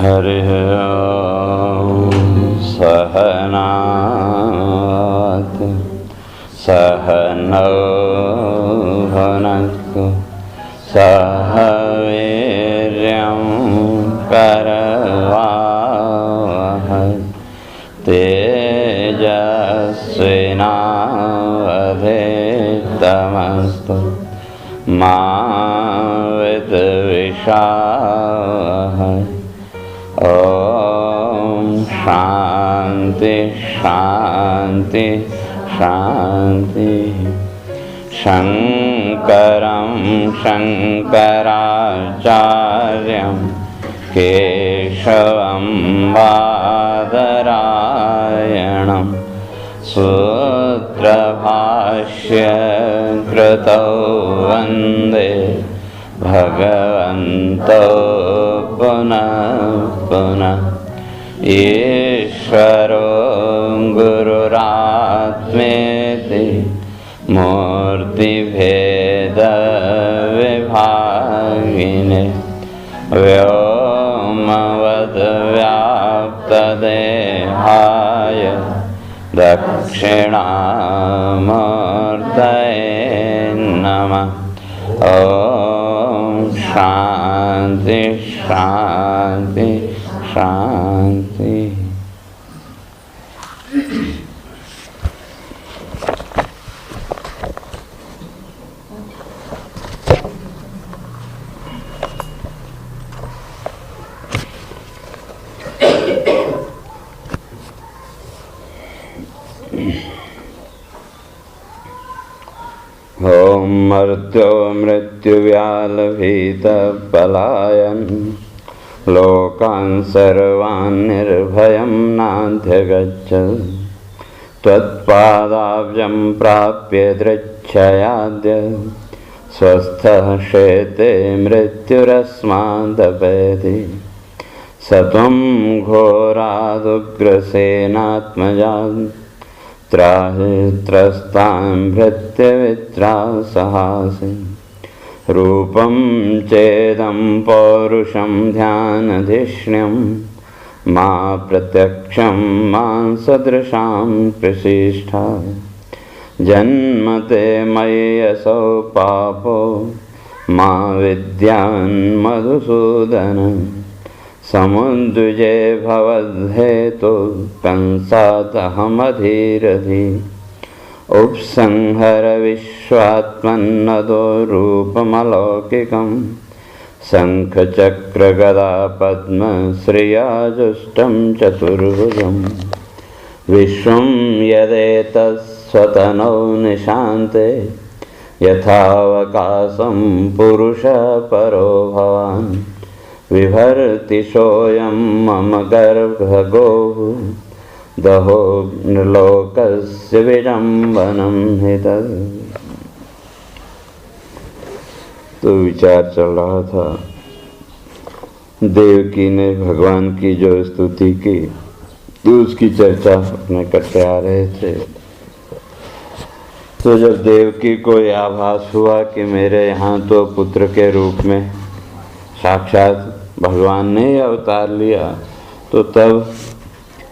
हरिः ॐ। सहनावतु सहनौ भुनक्तु सह वीर्यं करवावहै तेजस्विनावधीतमस्तु मा विद्विषावहै। ओम शांति शांति शांति। शंकरं शंकराचार्यं केशवं बादरायणं सूत्रभाष्य कृतौ वन्दे भगवन्तो पुनः पुनः। ईश्वरो गुरुरात्मेति मूर्तिभेदविभागिने व्योमवद्व्याप्तदेहाय दक्षिणामूर्तये नमः। ओम शांति शांति शांति। ओम मर्त्यो मृत्युव्यालभीतपलायन् लोकान् सर्वान् निर्भयं नाध्यगच्छत्। त्वत्पादाब्जं प्राप्य दृच्छयाद्य स्वस्थः शेते मृत्युरस्मादपैति। स त्वं घोरादुग्रसेनात्मजान् त्राहि त्रस्तां भृत्यवित्रासहासि। रूपं चेदं पौरुषं ध्यानधिष्ण्यं मा प्रत्यक्षं मां सदृशां प्रशिष्ठा। जन्मते मयि असौ पापो मा विद्यान्मधुसूदन। समुद्विजे भवद्धेतु कंसादहमधीरधि। उपसंहर विश्वात्मन्नदो रूपमलौकिकं शंखचक्रगदा पद्म श्रियाजुष्टं चतुर्भुजं। विश्वं यदेतत्स्वतनौ निशान्ते यथावकाशं पुरुषः परो भवान्। विभर्ति सोऽयं मम गर्भगोः दहो लोकस्य विडम्बनं हि तत्। तो विचार चल रहा था, देवकी ने भगवान की जो स्तुति की तो उसकी चर्चा अपने करते आ रहे थे। तो जब देवकी को यह आभास हुआ कि मेरे यहाँ तो पुत्र के रूप में साक्षात भगवान ने अवतार लिया, तो तब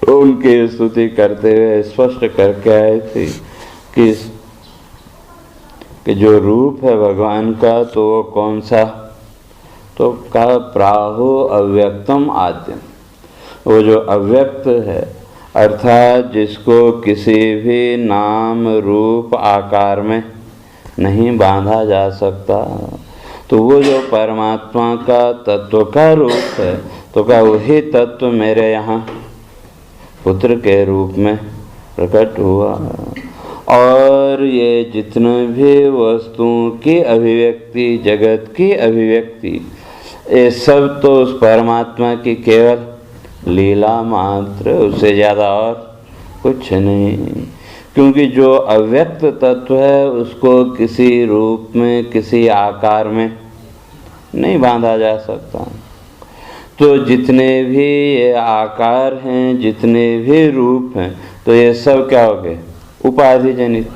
उनकी स्तुति करते हुए स्पष्ट करके आए थे कि जो रूप है भगवान का तो वो कौन सा, तो का प्राहु अव्यक्तम आद्यम। वो जो अव्यक्त है अर्थात जिसको किसी भी नाम रूप आकार में नहीं बांधा जा सकता, तो वो जो परमात्मा का तत्व का रूप है, तो का वही तत्व मेरे यहाँ पुत्र के रूप में प्रकट हुआ। और ये जितने भी वस्तुओं की अभिव्यक्ति, जगत की अभिव्यक्ति, ये सब तो उस परमात्मा की केवल लीला मात्र, उससे ज़्यादा और कुछ नहीं। क्योंकि जो अव्यक्त तत्व है उसको किसी रूप में, किसी आकार में नहीं बांधा जा सकता। तो जितने भी ये आकार हैं, जितने भी रूप हैं, तो ये सब क्या हो गए? उपाधि जनित।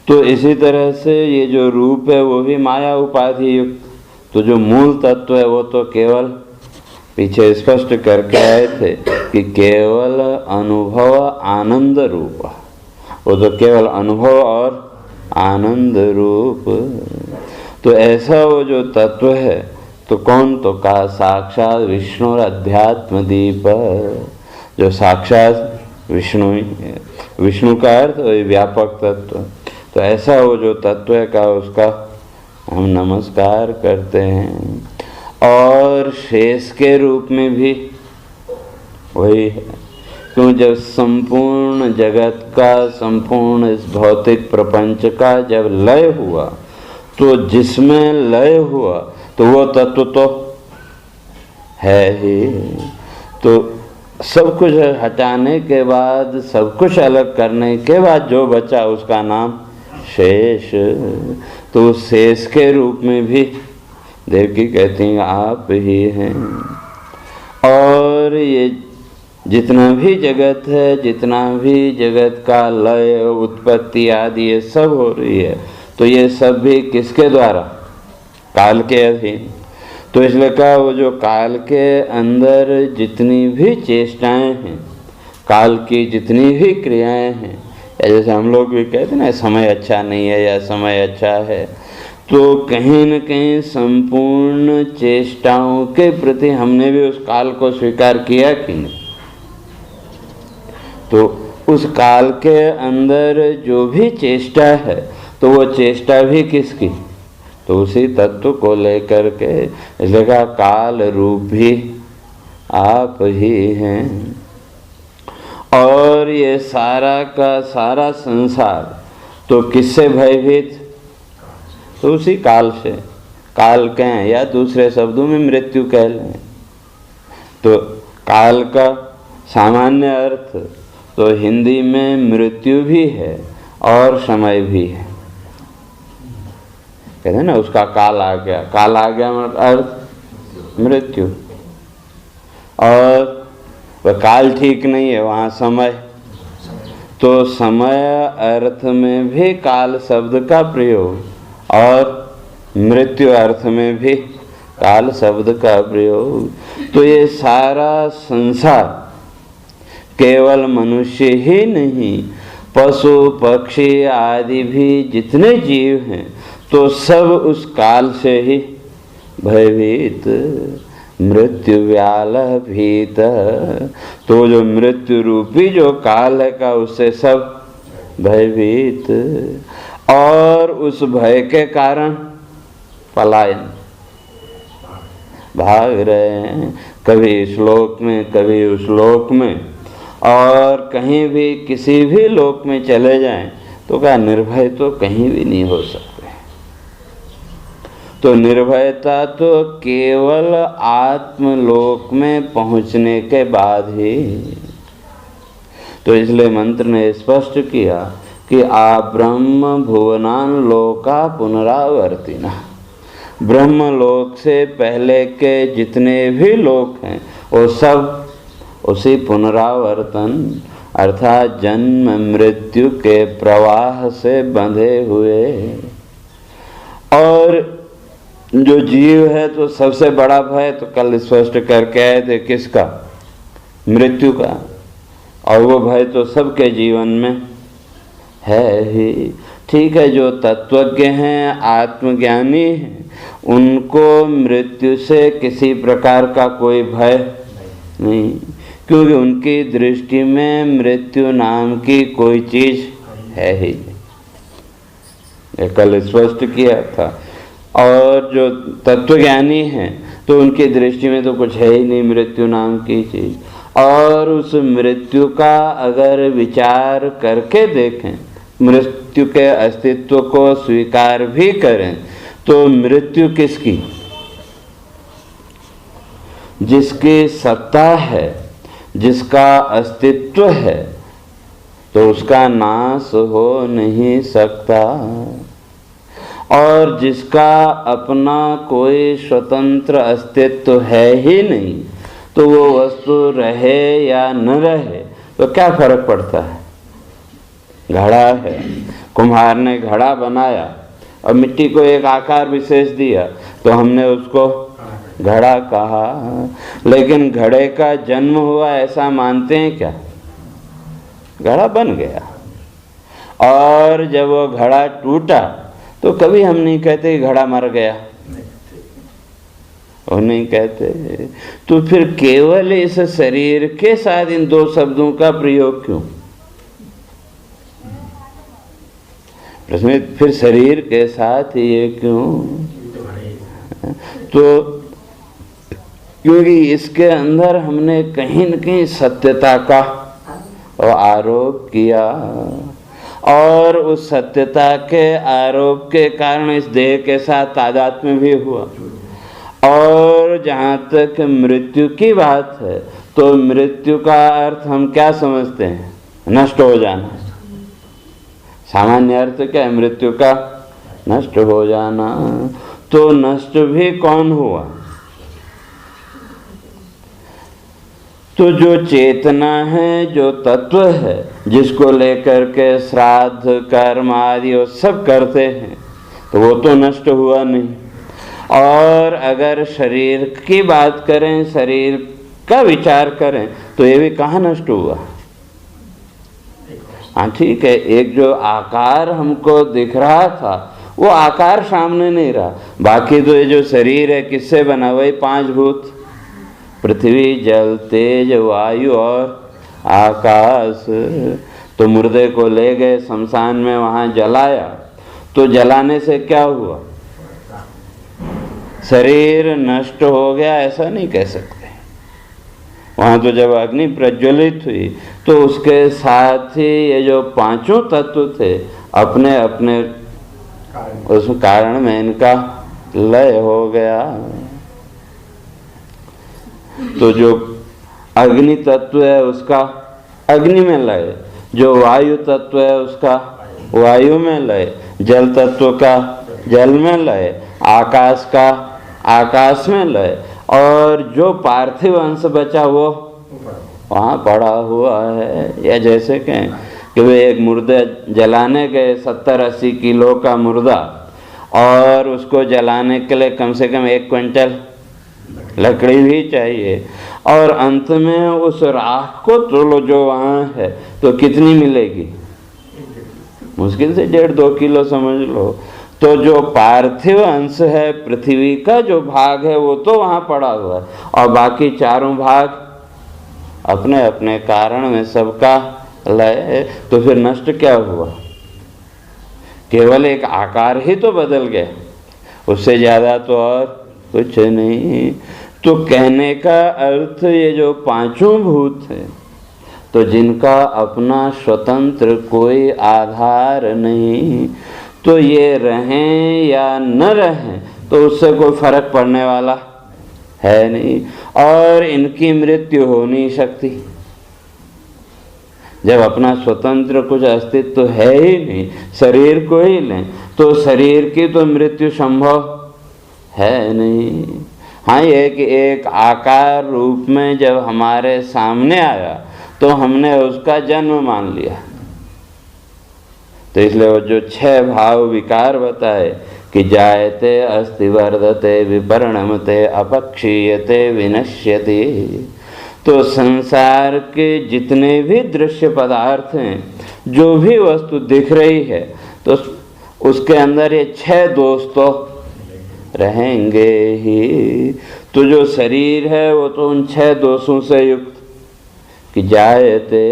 तो इसी तरह से ये जो रूप है वो भी माया उपाधि युक्त। तो जो मूल तत्व है वो तो केवल पीछे स्पष्ट करके आए थे कि केवल अनुभव आनंद रूप, वो तो केवल अनुभव और आनंद रूप। तो ऐसा वो जो तत्व है तो कौन, तो कहा साक्षात विष्णु और अध्यात्म दीप, जो साक्षात विष्णु ही है। विष्णु का अर्थ वही व्यापक तत्व। तो ऐसा वो जो तत्व है का उसका हम नमस्कार करते हैं। और शेष के रूप में भी वही है, क्यों जब संपूर्ण जगत का, संपूर्ण इस भौतिक प्रपंच का जब लय हुआ, तो जिसमें लय हुआ तो वो तत्व तो है ही। तो सब कुछ हटाने के बाद, सब कुछ अलग करने के बाद जो बचा उसका नाम शेष। तो उस शेष के रूप में भी देवकी कहती हैं आप ही हैं। और ये जितना भी जगत है, जितना भी जगत का लय, उत्पत्ति आदि ये सब हो रही है, तो ये सब भी किसके द्वारा, काल के अधीन। तो इसलिए कहा वो जो काल के अंदर जितनी भी चेष्टाएं हैं, काल की जितनी भी क्रियाएं हैं, जैसे हम लोग भी कहते हैं ना समय अच्छा नहीं है या समय अच्छा है, तो कहीं न कहीं संपूर्ण चेष्टाओं के प्रति हमने भी उस काल को स्वीकार किया कि नहीं। तो उस काल के अंदर जो भी चेष्टा है, तो वो चेष्टा भी किसकी, तो उसी तत्व को लेकर के, इसलिए कहा काल रूप भी आप ही हैं। और ये सारा का सारा संसार तो किससे भयभीत, तो उसी काल से। काल कहें या दूसरे शब्दों में मृत्यु कह लें। तो काल का सामान्य अर्थ तो हिंदी में मृत्यु भी है और समय भी है। कहते हैं ना उसका काल आ गया, काल आ गया मतलब अर्थ मृत्यु। और वह काल ठीक नहीं है, वहाँ समय। तो समय अर्थ में भी काल शब्द का प्रयोग और मृत्यु अर्थ में भी काल शब्द का प्रयोग। तो ये सारा संसार केवल मनुष्य ही नहीं, पशु पक्षी आदि भी जितने जीव हैं, तो सब उस काल से ही भयभीत। मृत्यु व्याल भीत, तो जो मृत्यु रूपी जो काल है का, उससे सब भयभीत। और उस भय के कारण पलायन, भाग रहे हैं, कभी इस लोक में कभी उस लोक में, और कहीं भी किसी भी लोक में चले जाएं तो क्या निर्भय तो कहीं भी नहीं हो सकते। तो निर्भयता तो केवल आत्मलोक में पहुंचने के बाद ही। तो इसलिए मंत्र ने स्पष्ट किया कि आ ब्रह्म भुवनान लोका पुनरावर्तिना, ब्रह्मलोक से पहले के जितने भी लोक हैं वो सब उसी पुनरावर्तन अर्थात जन्म मृत्यु के प्रवाह से बंधे हुए। और जो जीव है तो सबसे बड़ा भय तो कल स्पष्ट करके आए थे किसका, मृत्यु का। और वो भय तो सबके जीवन में है ही। ठीक है, जो तत्वज्ञ हैं, आत्मज्ञानी हैं, उनको मृत्यु से किसी प्रकार का कोई भय नहीं, क्योंकि उनकी दृष्टि में मृत्यु नाम की कोई चीज है ही नहीं, कल स्पष्ट किया था। और जो तत्वज्ञानी हैं तो उनकी दृष्टि में तो कुछ है ही नहीं मृत्यु नाम की चीज। और उस मृत्यु का अगर विचार करके देखें, मृत्यु के अस्तित्व को स्वीकार भी करें, तो मृत्यु किसकी, जिसकी सत्ता है, जिसका अस्तित्व है, तो उसका नाश हो नहीं सकता। और जिसका अपना कोई स्वतंत्र अस्तित्व है ही नहीं, तो वो वस्तु रहे या न रहे तो क्या फर्क पड़ता है। घड़ा है, कुम्हार ने घड़ा बनाया और मिट्टी को एक आकार विशेष दिया, तो हमने उसको घड़ा कहा, लेकिन घड़े का जन्म हुआ ऐसा मानते हैं क्या? घड़ा बन गया, और जब वो घड़ा टूटा तो कभी हम नहीं कहते कि घड़ा मर गया, वो नहीं कहते। तो फिर केवल इस शरीर के साथ इन दो शब्दों का प्रयोग क्यों? प्रश्न फिर शरीर के साथ ये क्यों? तो क्योंकि इसके अंदर हमने कहीं न कहीं सत्यता का आरोप किया, और उस सत्यता के आरोप के कारण इस देह के साथ तादात्म्य भी हुआ। और जहाँ तक मृत्यु की बात है, तो मृत्यु का अर्थ हम क्या समझते हैं? नष्ट हो जाना। सामान्य अर्थ क्या है मृत्यु का? नष्ट हो जाना। तो नष्ट भी कौन हुआ? तो जो चेतना है, जो तत्व है, जिसको लेकर के श्राद्ध कर्म आदि वो सब करते हैं, तो वो तो नष्ट हुआ नहीं। और अगर शरीर की बात करें, शरीर का विचार करें, तो ये भी कहाँ नष्ट हुआ? हाँ ठीक है, एक जो आकार हमको दिख रहा था वो आकार सामने नहीं रहा, बाकी तो ये जो शरीर है किससे बना? वही 5 भूत, पृथ्वी जल तेज वायु और आकाश। तो मुर्दे को ले गए शमशान में, वहां जलाया, तो जलाने से क्या हुआ? शरीर नष्ट हो गया ऐसा नहीं कह सकते। वहां तो जब अग्नि प्रज्वलित हुई तो उसके साथ ही ये जो 5 तत्व थे अपने अपने उस कारण में इनका लय हो गया। तो जो अग्नि तत्व है उसका अग्नि में लय, जो वायु तत्व है उसका वायु में लय, जल तत्व का जल में लय, आकाश का आकाश में लय, और जो पार्थिव अंश बचा वो वहाँ पड़ा हुआ है। या जैसे कहें कि वे एक मुर्दा जलाने गए 70-80 किलो का मुर्दा, और उसको जलाने के लिए कम से कम 1 क्विंटल लकड़ी भी चाहिए, और अंत में उस राख को तोलो जो वहाँ है तो कितनी मिलेगी? मुश्किल से 1.5-2 किलो समझ लो। तो जो पार्थिव अंश है, पृथ्वी का जो भाग है वो तो वहाँ पड़ा हुआ है, और बाकी 4 भाग अपने अपने कारण में सबका लय है। तो फिर नष्ट क्या हुआ? केवल एक आकार ही तो बदल गया, उससे ज्यादा तो और कुछ नहीं। तो कहने का अर्थ ये जो 5 भूत हैं, तो जिनका अपना स्वतंत्र कोई आधार नहीं, तो ये रहें या न रहें तो उससे कोई फर्क पड़ने वाला है नहीं, और इनकी मृत्यु हो नहीं सकती। जब अपना स्वतंत्र कुछ अस्तित्व है ही नहीं, शरीर को ही लें तो शरीर की तो मृत्यु संभव है नहीं। हाँ, ये कि एक आकार रूप में जब हमारे सामने आया तो हमने उसका जन्म मान लिया। तो इसलिए वो जो 6 भाव विकार बताए कि जायते अस्ति वर्धते विपरिणमते अपक्षीयते विनश्यति, तो संसार के जितने भी दृश्य पदार्थ हैं, जो भी वस्तु दिख रही है, तो उसके अंदर ये 6 दोष तो रहेंगे ही। तो जो शरीर है वो तो उन 6 दोषों से युक्त कि जायते,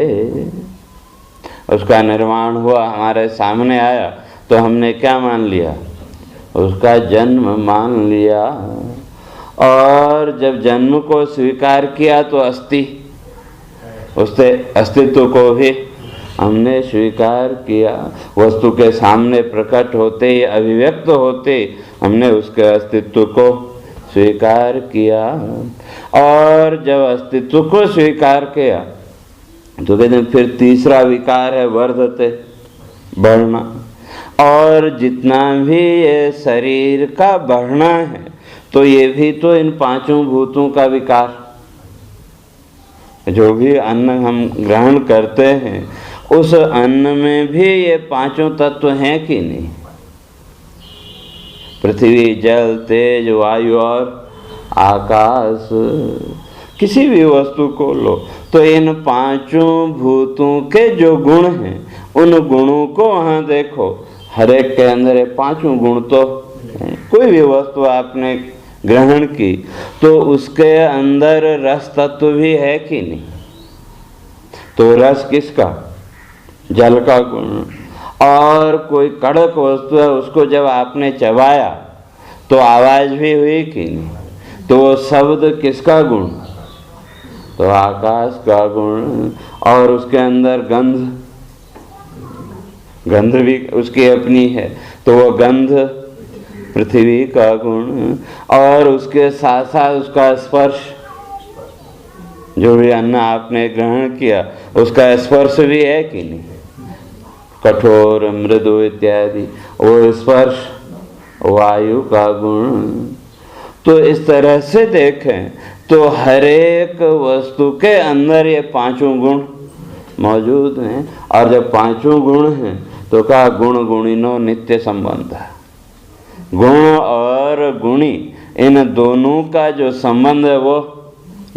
उसका निर्माण हुआ, हमारे सामने आया, तो हमने क्या मान लिया? उसका जन्म मान लिया। और जब जन्म को स्वीकार किया तो अस्ति, उससे अस्तित्व को भी हमने स्वीकार किया। वस्तु के सामने प्रकट होते ही, अभिव्यक्त होते, हमने उसके अस्तित्व को स्वीकार किया। और जब अस्तित्व को स्वीकार किया तो कहते हैं फिर तीसरा विकार है वर्धते, बढ़ना। और जितना भी ये शरीर का बढ़ना है, तो ये भी तो इन 5 भूतों का विकार। जो भी अन्न हम ग्रहण करते हैं, उस अन्न में भी ये 5 तत्व हैं कि नहीं? पृथ्वी जल तेज वायु और आकाश, किसी भी वस्तु को लो तो इन पांचों भूतों के जो गुण हैं उन गुणों को वहां देखो, हर एक के अंदर ये पांचों गुण तो हैं। कोई भी वस्तु आपने ग्रहण की तो उसके अंदर रस तत्व भी है कि नहीं? तो रस किसका? जल का गुण। और कोई कड़क वस्तु है, उसको जब आपने चबाया तो आवाज भी हुई कि नहीं? तो वो शब्द किसका गुण? तो आकाश का गुण। और उसके अंदर गंध भी उसकी अपनी है, तो वो गंध पृथ्वी का गुण। और उसके साथ साथ उसका स्पर्श, जो भी अन्न आपने ग्रहण किया उसका स्पर्श भी है कि नहीं? कठोर, मृदु इत्यादि, वो स्पर्श वायु का गुण। तो इस तरह से देखें तो हर एक वस्तु के अंदर ये पांचों गुण मौजूद हैं। और जब पांचों गुण हैं तो कहा गुण गुणिनो नित्य संबंध है। गुण और गुणी इन दोनों का जो संबंध है वो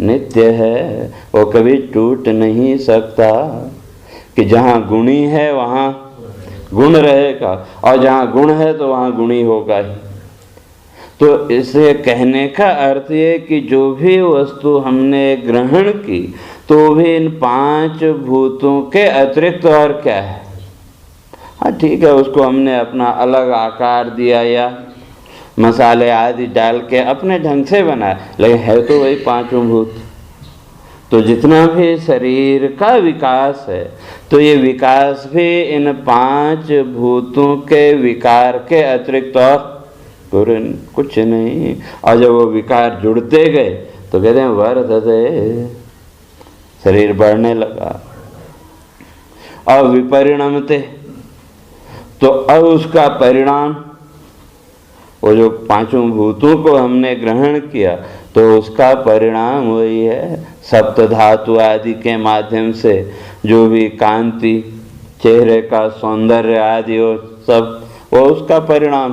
नित्य है, वो कभी टूट नहीं सकता। कि जहाँ गुणी है वहाँ गुण रहेगा, और जहाँ गुण है तो वहाँ गुणी होगा ही। तो इसे कहने का अर्थ ये कि जो भी वस्तु हमने ग्रहण की तो भी इन पांच भूतों के अतिरिक्त और क्या है? हाँ ठीक है, उसको हमने अपना अलग आकार दिया या मसाले आदि डाल के अपने ढंग से बनाया, लेकिन है तो वही पांचों भूत। तो जितना भी शरीर का विकास है तो ये विकास भी इन पांच भूतों के विकार के अतिरिक्त और कुछ नहीं। और जब वो विकार जुड़ते गए तो कहते हैं वर्धते, शरीर बढ़ने लगा। और विपरिणमते, तो अब उसका परिणाम, वो जो पांचों भूतों को हमने ग्रहण किया तो उसका परिणाम वही है, सप्त धातु आदि के माध्यम से जो भी कांति, चेहरे का सौंदर्य आदि वो सब वो उसका परिणाम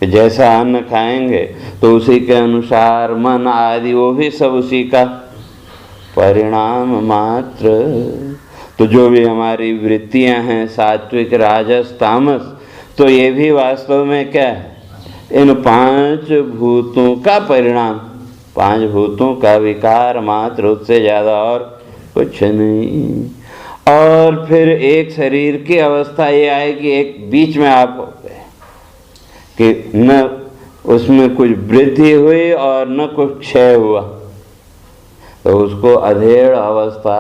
है। जैसा अन्न खाएंगे तो उसी के अनुसार मन आदि वो भी सब उसी का परिणाम मात्र। तो जो भी हमारी वृत्तियां हैं, सात्विक, राजस, तामस, तो ये भी वास्तव में क्या है? इन पांच भूतों का परिणाम, पांच भूतों का विकार मात्र, उससे ज्यादा और कुछ नहीं। और फिर एक शरीर की अवस्था ये आएगी, एक बीच में आप हो गए कि न उसमें कुछ वृद्धि हुई और न कुछ क्षय हुआ, तो उसको अधेड़ अवस्था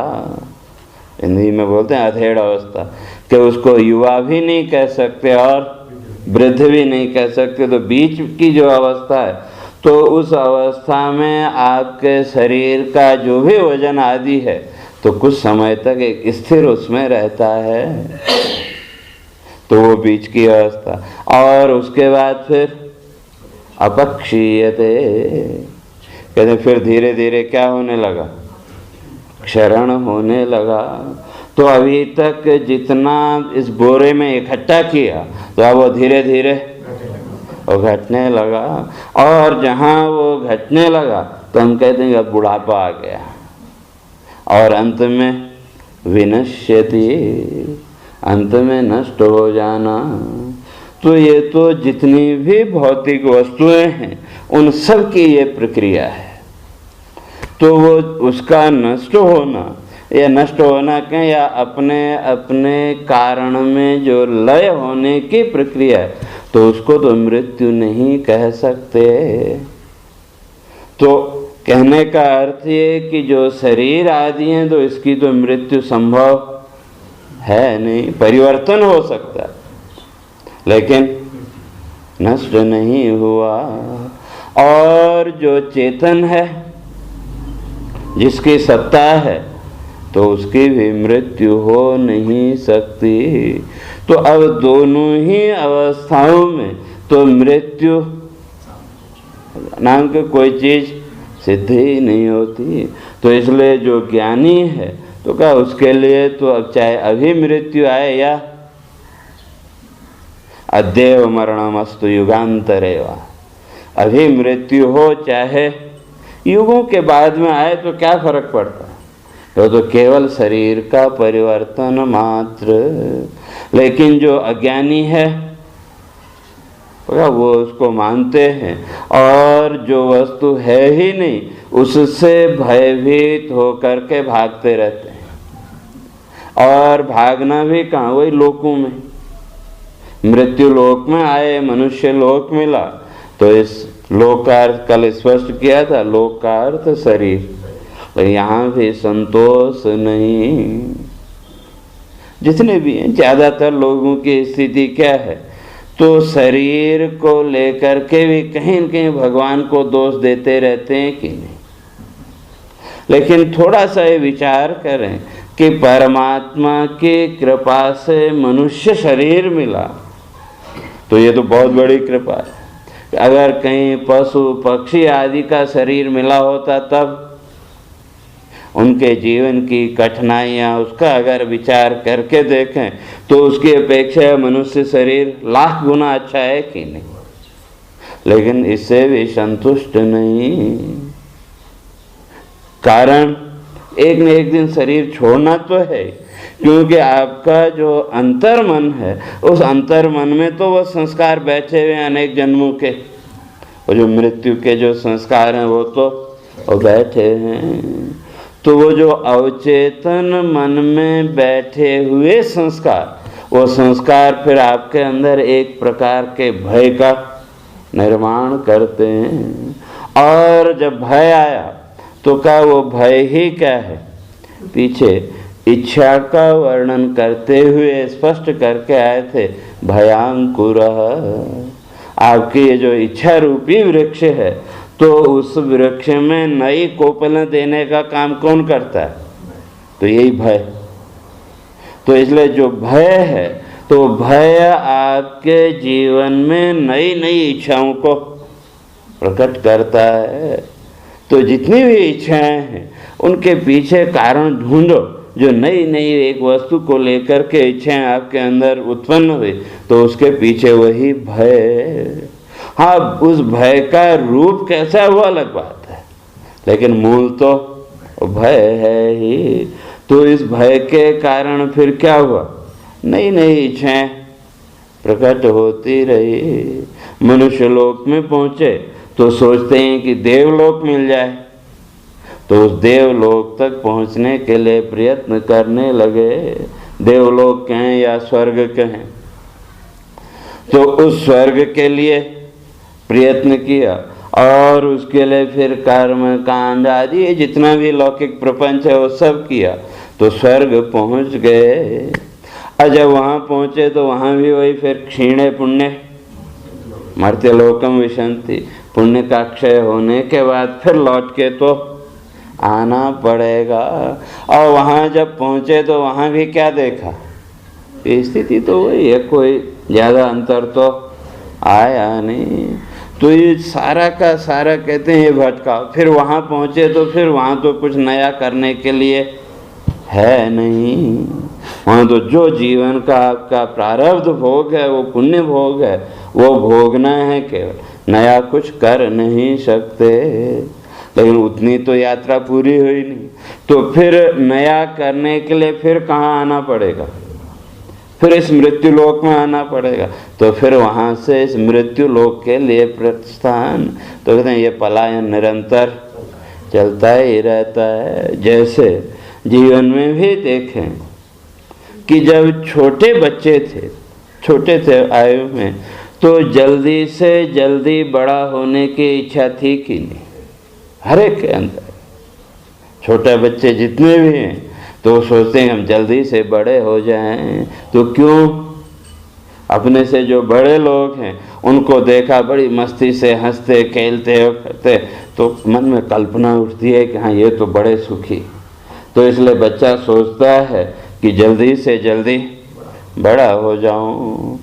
हिंदी में बोलते हैं, अधेड़ अवस्था। कि उसको युवा भी नहीं कह सकते और वृद्ध भी नहीं कह सकते, तो बीच की जो अवस्था है, तो उस अवस्था में आपके शरीर का जो भी वजन आदि है तो कुछ समय तक एक स्थिर उसमें रहता है, तो वो बीच की अवस्था। और उसके बाद फिर अपक्षीयते, कहते फिर धीरे धीरे क्या होने लगा? क्षरण होने लगा। तो अभी तक जितना इस बोरे में इकट्ठा किया तो अब वो धीरे धीरे वो घटने लगा। और जहाँ वो घटने लगा तो हम कहते हैं अब बुढ़ापा आ गया। और अंत में विनश्यति, अंत में नष्ट हो जाना। तो ये तो जितनी भी भौतिक वस्तुएं हैं उन सब की ये प्रक्रिया है। तो वो उसका नष्ट होना या नष्ट होना क्या, या अपने अपने कारण में जो लय होने की प्रक्रिया है, तो उसको तो मृत्यु नहीं कह सकते। तो कहने का अर्थ ये कि जो शरीर आदि हैं तो इसकी तो मृत्यु संभव है नहीं, परिवर्तन हो सकता है लेकिन नष्ट नहीं हुआ। और जो चेतन है, जिसकी सत्ता है, तो उसकी भी मृत्यु हो नहीं सकती। तो अब दोनों ही अवस्थाओं में तो मृत्यु नाम की कोई चीज सिद्ध ही नहीं होती। तो इसलिए जो ज्ञानी है तो क्या उसके लिए तो अब चाहे अभी मृत्यु आए या अद्यैव मरणमस्तु युगांतरेवा, अभी मृत्यु हो चाहे युगों के बाद में आए तो क्या फर्क पड़ता है, तो केवल शरीर का परिवर्तन मात्र। लेकिन जो अज्ञानी है वो उसको मानते हैं और जो वस्तु है ही नहीं उससे भयभीत होकर के भागते रहते हैं। और भागना भी कहाँ, वही लोकों में। मृत्यु लोक में आए, मनुष्य लोक मिला, तो इस लोकार्थ कल स्पष्ट किया था, लोकार्थ शरीर, तो यहाँ भी संतोष नहीं। जितने भी हैं ज्यादातर लोगों की स्थिति क्या है, तो शरीर को लेकर के भी कहीं न कहीं भगवान को दोष देते रहते हैं कि नहीं। लेकिन थोड़ा सा ये विचार करें कि परमात्मा की कृपा से मनुष्य शरीर मिला, तो ये तो बहुत बड़ी कृपा है। अगर कहीं पशु पक्षी आदि का शरीर मिला होता तब उनके जीवन की कठिनाइयाँ, उसका अगर विचार करके देखें तो उसकी अपेक्षा मनुष्य शरीर लाख गुना अच्छा है कि नहीं। लेकिन इससे भी संतुष्ट नहीं, कारण एक न एक दिन शरीर छोड़ना तो है, क्योंकि आपका जो अंतर मन है उस अंतर मन में तो वो संस्कार बैठे हुए अनेक जन्मों के, और जो मृत्यु के जो संस्कार हैं वो तो बैठे हैं। तो वो जो अवचेतन मन में बैठे हुए संस्कार, वो संस्कार फिर आपके अंदर एक प्रकार के भय का निर्माण करते हैं। और जब भय आया तो क्या वो भय ही क्या है, पीछे इच्छा का वर्णन करते हुए स्पष्ट करके आए थे, भयांकुर। आपकी ये जो इच्छा रूपी वृक्ष है, तो उस वृक्ष में नई कोपलें देने का काम कौन करता है, तो यही भय। तो इसलिए जो भय है, तो भय आपके जीवन में नई नई इच्छाओं को प्रकट करता है। तो जितनी भी इच्छाएं हैं उनके पीछे कारण ढूंढो, जो नई नई एक वस्तु को लेकर के इच्छाएं आपके अंदर उत्पन्न हुई, तो उसके पीछे वही भय। हाँ, उस भय का रूप कैसा वो अलग बात है, लेकिन मूल तो भय है ही। तो इस भय के कारण फिर क्या हुआ, नई नई इच्छाएं प्रकट होती रही। मनुष्य लोक में पहुंचे तो सोचते हैं कि देवलोक मिल जाए, तो उस देवलोक तक पहुंचने के लिए प्रयत्न करने लगे। देवलोक कहें या स्वर्ग कहें, तो उस स्वर्ग के लिए प्रयत्न किया और उसके लिए फिर कर्म कांड आदि ये जितना भी लौकिक प्रपंच है वो सब किया, तो स्वर्ग पहुंच गए। और जब वहाँ पहुँचे तो वहाँ भी वही फिर क्षीणे पुण्य मर्त्यलोकम विशंति, पुण्य का क्षय होने के बाद फिर लौट के तो आना पड़ेगा। और वहाँ जब पहुँचे तो वहाँ भी क्या देखा, स्थिति तो वही है, कोई ज़्यादा अंतर तो आया नहीं। तो ये सारा का सारा कहते हैं ये भटकाव। फिर वहाँ पहुँचे तो फिर वहाँ तो कुछ नया करने के लिए है नहीं। वहाँ तो जो जीवन का आपका प्रारब्ध भोग है, वो पुण्य भोग है, वो भोगना है, केवल नया कुछ कर नहीं सकते। लेकिन उतनी तो यात्रा पूरी हुई नहीं, तो फिर नया करने के लिए फिर कहाँ आना पड़ेगा, फिर इस मृत्यु लोक में आना पड़ेगा। तो फिर वहाँ से इस मृत्यु लोक के लिए प्रस्थान, तो कहते हैं ये पलायन निरंतर चलता ही रहता है। जैसे जीवन में भी देखें कि जब छोटे बच्चे थे, छोटे थे आयु में, तो जल्दी से जल्दी बड़ा होने की इच्छा थी कि नहीं, हर एक के अंदर। छोटे बच्चे जितने भी हैं तो सोचते हैं हम जल्दी से बड़े हो जाएं। तो क्यों, अपने से जो बड़े लोग हैं उनको देखा बड़ी मस्ती से हंसते खेलते करते, तो मन में कल्पना उठती है कि हाँ ये तो बड़े सुखी। तो इसलिए बच्चा सोचता है कि जल्दी से जल्दी बड़ा हो जाऊं।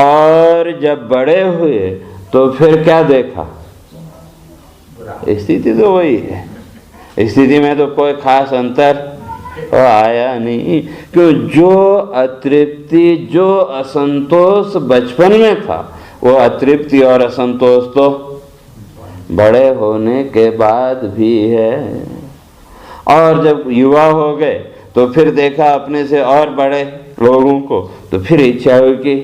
और जब बड़े हुए तो फिर क्या देखा, स्थिति तो वही है, स्थिति में तो कोई खास अंतर आया नहीं। क्यों, जो अतृप्ति जो असंतोष बचपन में था, वो अतृप्ति और असंतोष तो बड़े होने के बाद भी है। और जब युवा हो गए तो फिर देखा अपने से और बड़े लोगों को, तो फिर इच्छा हुई कि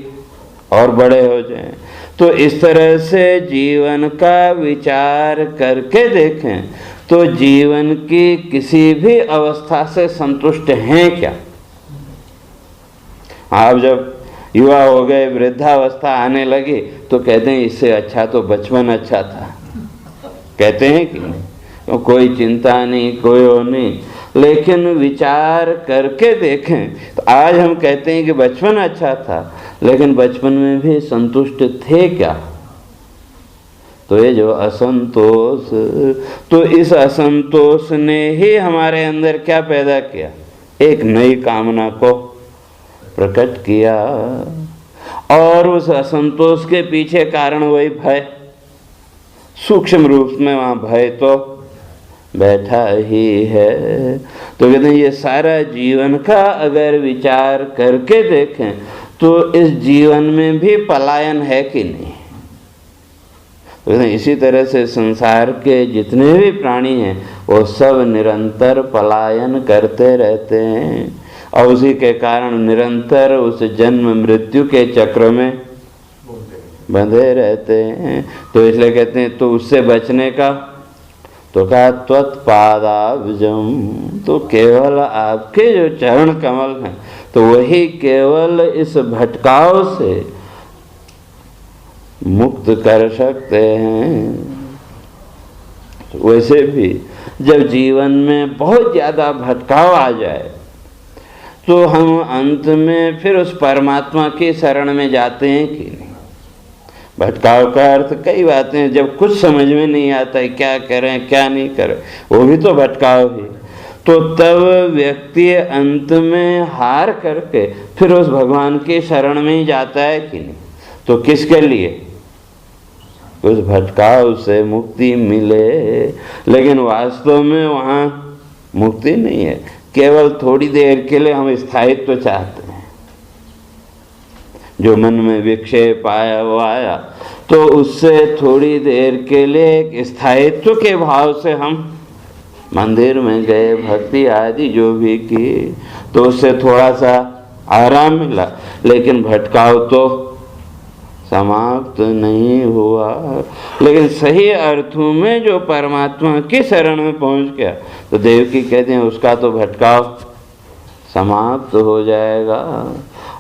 और बड़े हो जाएं। तो इस तरह से जीवन का विचार करके देखें तो जीवन की किसी भी अवस्था से संतुष्ट हैं क्या? आप जब युवा हो गए, वृद्धावस्था आने लगी, तो कहते हैं इससे अच्छा तो बचपन अच्छा था। कहते हैं कि नहीं? तो कोई चिंता नहीं, कोई वो नहीं। लेकिन विचार करके देखें तो आज हम कहते हैं कि बचपन अच्छा था, लेकिन बचपन में भी संतुष्ट थे क्या? तो ये जो असंतोष, तो इस असंतोष ने ही हमारे अंदर क्या पैदा किया? एक नई कामना को प्रकट किया। और उस असंतोष के पीछे कारण वही भय, सूक्ष्म रूप में वहां भय तो बैठा ही है। तो कहते हैं ये सारा जीवन का अगर विचार करके देखें तो इस जीवन में भी पलायन है कि नहीं? तो इसी तरह से संसार के जितने भी प्राणी हैं वो सब निरंतर पलायन करते रहते हैं और उसी के कारण निरंतर उस जन्म मृत्यु के चक्र में बंधे रहते हैं। तो इसलिए कहते हैं तो उससे बचने का, तो कहा त्वत्पादाब्जम, तो केवल आपके जो चरण कमल हैं तो वही केवल इस भटकाव से मुक्त कर सकते हैं। वैसे भी जब जीवन में बहुत ज्यादा भटकाव आ जाए तो हम अंत में फिर उस परमात्मा की शरण में जाते हैं कि नहीं? भटकाव का अर्थ कई बातें, जब कुछ समझ में नहीं आता है क्या करें क्या नहीं करें, वो भी तो भटकाव ही। तो तब व्यक्ति अंत में हार करके फिर उस भगवान की शरण में ही जाता है कि नहीं? तो किसके लिए? उस भटकाव से मुक्ति मिले। लेकिन वास्तव में वहाँ मुक्ति नहीं है, केवल थोड़ी देर के लिए हम स्थायित्व चाहते हैं। जो मन में विक्षेप आया वो आया, तो उससे थोड़ी देर के लिए एक स्थायित्व के भाव से हम मंदिर में गए, भक्ति आदि जो भी की, तो उससे थोड़ा सा आराम मिला, लेकिन भटकाव तो समाप्त नहीं हुआ। लेकिन सही अर्थों में जो परमात्मा की शरण में पहुंच गया तो देवकी कहते हैं उसका तो भटकाव समाप्त हो जाएगा।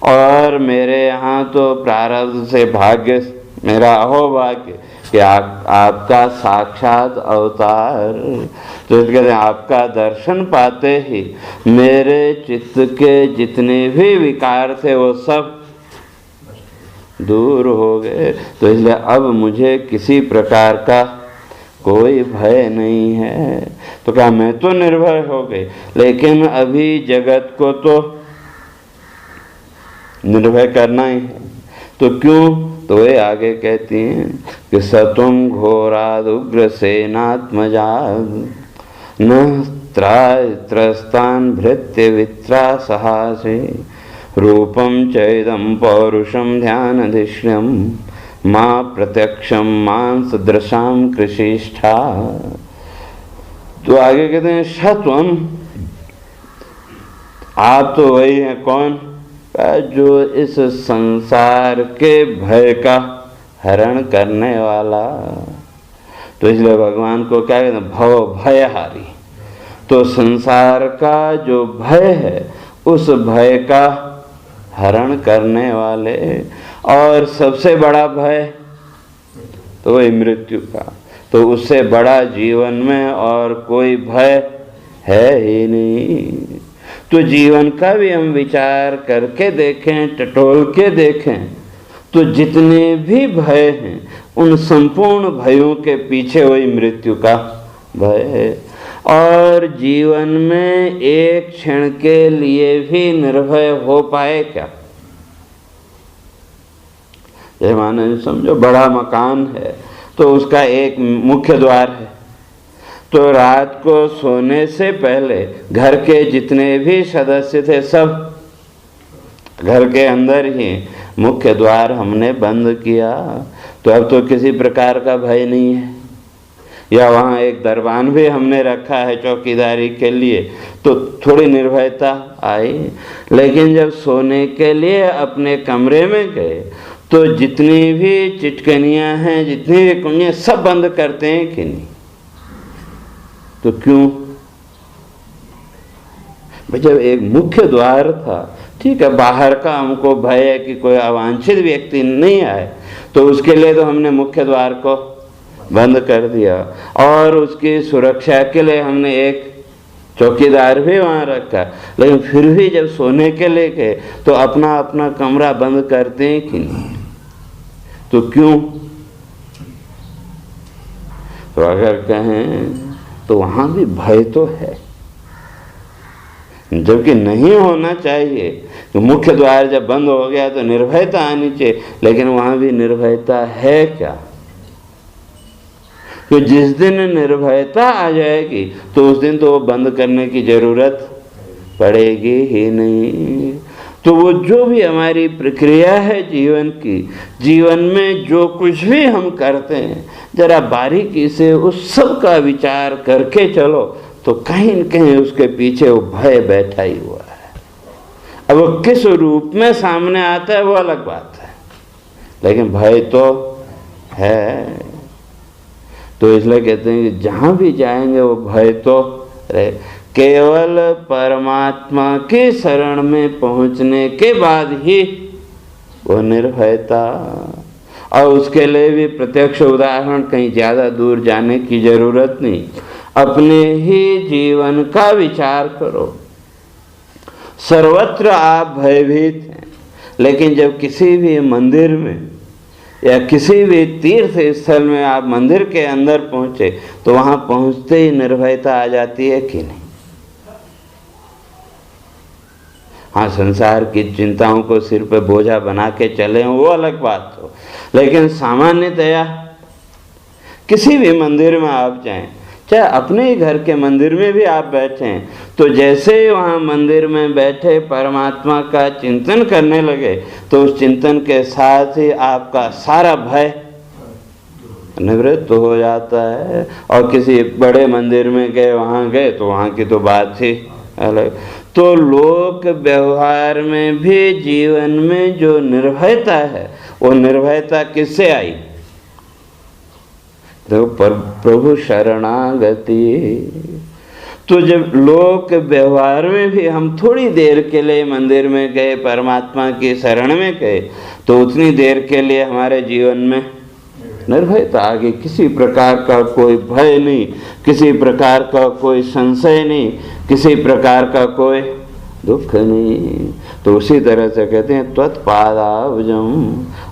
और मेरे यहाँ तो प्रारब्ध से भाग्य, मेरा अहोभाग्य कि आपका साक्षात अवतार, तो कहते हैं आपका दर्शन पाते ही मेरे चित्त के जितने भी विकार थे वो सब दूर हो गए। तो इसलिए अब मुझे किसी प्रकार का कोई भय नहीं है। तो क्या मैं तो निर्भय हो गई, लेकिन अभी जगत को तो निर्भय करना ही है। तो क्यों? तो वे आगे कहती हैं कि सतुम घोराद उग्र सेनात्मजाद न त्रस्तान भृत्य वित्रा सहासे रूपम चैदम पौरुषम ध्यानधिष्ण्यम माँ प्रत्यक्षम मांस दृशाम कृषिष्ठा। तो आगे कहते हैं सत्वम, आप तो वही हैं कौन? जो इस संसार के भय का हरण करने वाला। तो इसलिए भगवान को क्या कहते हैं? भव भयहारी। तो संसार का जो भय है उस भय का हरण करने वाले। और सबसे बड़ा भय तो वही मृत्यु का। तो उससे बड़ा जीवन में और कोई भय है ही नहीं। तो जीवन का भी हम विचार करके देखें, टटोल के देखें, तो जितने भी भय हैं उन संपूर्ण भयों के पीछे वही मृत्यु का भय है। और जीवन में एक क्षण के लिए भी निर्भय हो पाए क्या? जैसे मानो समझो बड़ा मकान है तो उसका एक मुख्य द्वार है, तो रात को सोने से पहले घर के जितने भी सदस्य थे सब घर के अंदर ही मुख्य द्वार हमने बंद किया। तो अब तो किसी प्रकार का भय नहीं है। या वहाँ एक दरबान भी हमने रखा है चौकीदारी के लिए, तो थोड़ी निर्भयता आई। लेकिन जब सोने के लिए अपने कमरे में गए तो जितनी भी चिटकनियाँ हैं, जितनी भी कुंजियाँ, सब बंद करते हैं कि नहीं? तो क्यों? जब एक मुख्य द्वार था, ठीक है, बाहर का हमको भय है कि कोई अवांछित व्यक्ति नहीं आए, तो उसके लिए तो हमने मुख्य द्वार को बंद कर दिया, और उसकी सुरक्षा के लिए हमने एक चौकीदार भी वहाँ रखा। लेकिन फिर भी जब सोने के लिए गए तो अपना अपना कमरा बंद करते हैं कि नहीं? तो क्यों? तो अगर कहें तो वहाँ भी भय तो है, जबकि नहीं होना चाहिए। तो मुख्य द्वार जब बंद हो गया तो निर्भयता आनी चाहिए, लेकिन वहाँ भी निर्भयता है क्या? तो जिस दिन निर्भयता आ जाएगी तो उस दिन तो वो बंद करने की जरूरत पड़ेगी ही नहीं। तो वो जो भी हमारी प्रक्रिया है जीवन की, जीवन में जो कुछ भी हम करते हैं, जरा बारीकी से उस सब का विचार करके चलो, तो कहीं न कहीं उसके पीछे वो भय बैठा ही हुआ है। अब वो किस रूप में सामने आता है वो अलग बात है, लेकिन भय तो है। तो इसलिए कहते हैं कि जहाँ भी जाएंगे वो भय तो रहे। केवल परमात्मा की शरण में पहुँचने के बाद ही वो निर्भयता, और उसके लिए भी प्रत्यक्ष उदाहरण, कहीं ज़्यादा दूर जाने की जरूरत नहीं। अपने ही जीवन का विचार करो। सर्वत्र आप भयभीत हैं, लेकिन जब किसी भी मंदिर में या किसी भी तीर्थ स्थल में आप मंदिर के अंदर पहुंचे तो वहां पहुंचते ही निर्भयता आ जाती है कि नहीं? हाँ, संसार की चिंताओं को सिर पे बोझा बना के चले वो अलग बात हो, लेकिन सामान्यतया किसी भी मंदिर में आप जाएं, चाहे अपने ही घर के मंदिर में भी आप बैठें, तो जैसे ही वहाँ मंदिर में बैठे परमात्मा का चिंतन करने लगे तो उस चिंतन के साथ ही आपका सारा भय निवृत्त हो जाता है। और किसी बड़े मंदिर में गए, वहाँ गए तो वहाँ की तो बात ही अलग। तो लोक व्यवहार में भी जीवन में जो निर्भयता है, वो निर्भयता किससे आई? तो प्रभु शरणागति। तो जब लोक व्यवहार में भी हम थोड़ी देर के लिए मंदिर में गए, परमात्मा की शरण में गए, तो उतनी देर के लिए हमारे जीवन में निर्भयता आ गई। किसी प्रकार का कोई भय नहीं, किसी प्रकार का कोई संशय नहीं, किसी प्रकार का कोई दुख नहीं। तो उसी तरह से कहते हैं त्वत्पादाब्जम,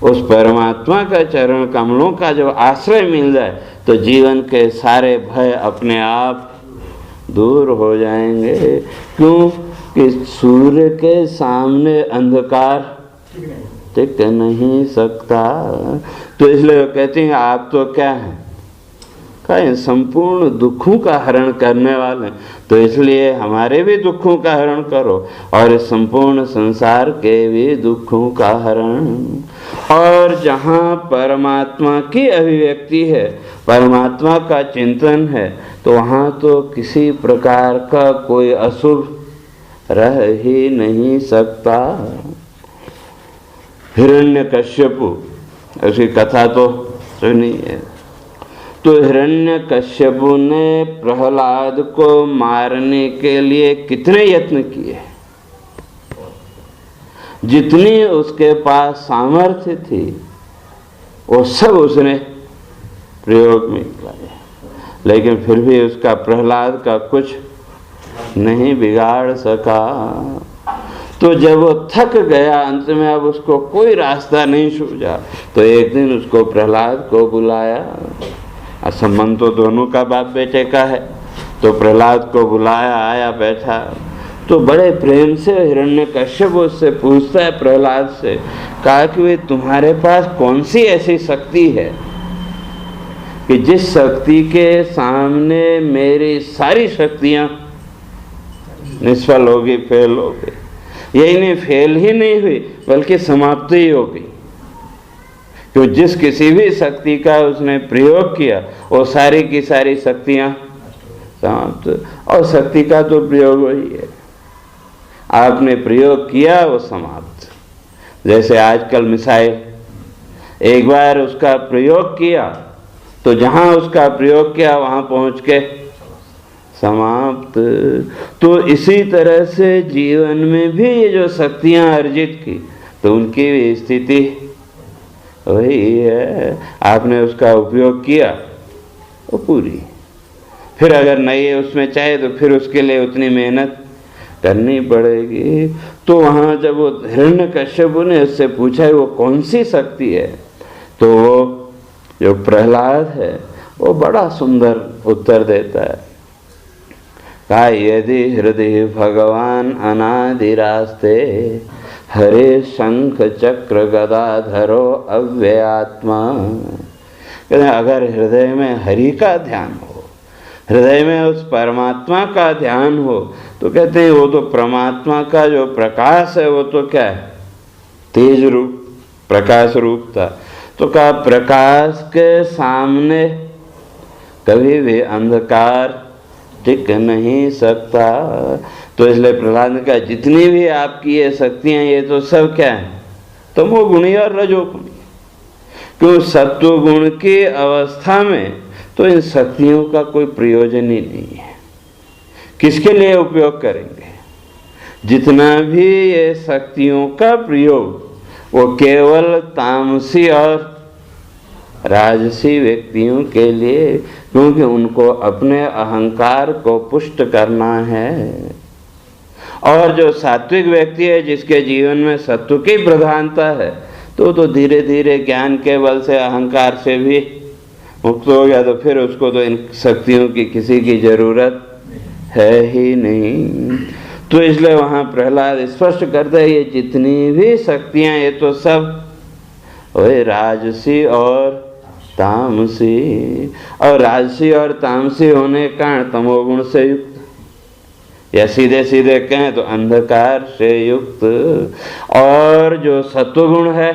उस परमात्मा का चरण कमलों का जब आश्रय मिल जाए तो जीवन के सारे भय अपने आप दूर हो जाएंगे। क्यों कि सूर्य के सामने अंधकार टिक नहीं सकता। तो इसलिए कहते हैं आप तो क्या हैं, कहें संपूर्ण दुखों का हरण करने वाले, तो इसलिए हमारे भी दुखों का हरण करो और इस संपूर्ण संसार के भी दुखों का हरण। और जहाँ परमात्मा की अभिव्यक्ति है, परमात्मा का चिंतन है, तो वहाँ तो किसी प्रकार का कोई अशुभ रह ही नहीं सकता। हिरण्यकश्यपु, उसकी कथा तो सुनी है। तो हिरण्यकश्यपु ने प्रहलाद को मारने के लिए कितने यत्न किए, जितनी उसके पास सामर्थ्य थी वो सब उसने प्रयोग में किया, लेकिन फिर भी उसका प्रहलाद का कुछ नहीं बिगाड़ सका। तो जब वो थक गया, अंत में अब उसको कोई रास्ता नहीं सूझा, तो एक दिन उसको प्रहलाद को बुलाया। संबंध तो दोनों का बाप बेटे का है, तो प्रहलाद को बुलाया, आया बैठा, तो बड़े प्रेम से हिरण्यकश्यप उससे पूछता है, प्रहलाद से, कहा कि वे तुम्हारे पास कौन सी ऐसी शक्ति है कि जिस शक्ति के सामने मेरी सारी शक्तियां निष्फल हो गई, फेल हो गई। यही नहीं, फेल ही नहीं हुई बल्कि समाप्त ही हो गई। क्यों जिस किसी भी शक्ति का उसने प्रयोग किया वो सारी की सारी शक्तियां समाप्त, और शक्ति का तो प्रयोग वही है, आपने प्रयोग किया वो समाप्त। जैसे आजकल मिसाइल, एक बार उसका प्रयोग किया तो जहां उसका प्रयोग किया वहां पहुंच के समाप्त। तो इसी तरह से जीवन में भी ये जो शक्तियां अर्जित की तो उनकी भी स्थिति वही है, आपने उसका उपयोग किया वो पूरी, फिर अगर नहीं उसमें चाहे तो फिर उसके लिए उतनी मेहनत करनी पड़ेगी। तो वहां जब वो हिरण्यकश्यप ने उससे पूछा वो कौन सी शक्ति है, तो वो जो प्रहलाद है वो बड़ा सुंदर उत्तर देता है, कहा यदि हृदय भगवान अनादिरास्ते हरे शंख चक्र गदाधरो अव्ययात्मा। कहते हैं अगर हृदय में हरि का ध्यान हो, हृदय में उस परमात्मा का ध्यान हो, तो कहते हैं वो तो परमात्मा का जो प्रकाश है वो तो क्या है, तेज रूप प्रकाश रूप था। तो कहा प्रकाश के सामने कभी भी अंधकार टिक नहीं सकता। तो इसलिए प्रहलाद ने कहा जितनी भी आपकी ये शक्तियां ये तो सब क्या है, तमोगुणी और रजोगुणी। क्यों सत्व गुण की अवस्था में तो इन शक्तियों का कोई प्रयोजन ही नहीं है, किसके लिए उपयोग करेंगे। जितना भी ये शक्तियों का प्रयोग वो केवल तामसी और राजसी व्यक्तियों के लिए, क्योंकि उनको अपने अहंकार को पुष्ट करना है। और जो सात्विक व्यक्ति है जिसके जीवन में सत्व की प्रधानता है, तो धीरे धीरे ज्ञान के बल से अहंकार से भी मुक्त हो गया, तो फिर उसको तो इन शक्तियों की किसी की जरूरत है ही नहीं। तो इसलिए वहां प्रहलाद स्पष्ट करते हैं ये जितनी भी शक्तियां ये तो सब वही राजसी और तामसी, और राजसी और तामसी होने के कारण तमोगुण से युक्त, या सीधे सीधे कहें तो अंधकार से युक्त। और जो सत्वगुण है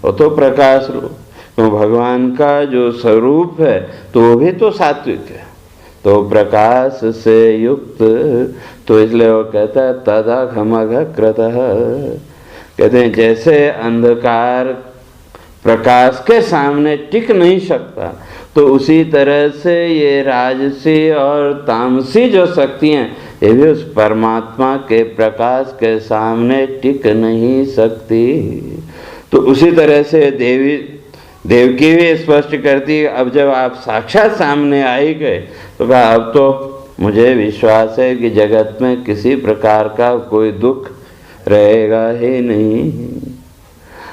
वो तो प्रकाश रूप, तो भगवान का जो स्वरूप है तो वो भी तो सात्विक है, तो प्रकाश से युक्त। तो इसलिए वो कहता है तदा घमघ कृतः, कहते हैं जैसे अंधकार प्रकाश के सामने टिक नहीं सकता, तो उसी तरह से ये राजसी और तामसी जो शक्तियां ये भी उस परमात्मा के प्रकाश के सामने टिक नहीं सकती। तो उसी तरह से देवकी भी स्पष्ट करती है, अब जब आप साक्षात सामने आ ही गए तो कहा अब तो मुझे विश्वास है कि जगत में किसी प्रकार का कोई दुख रहेगा ही नहीं।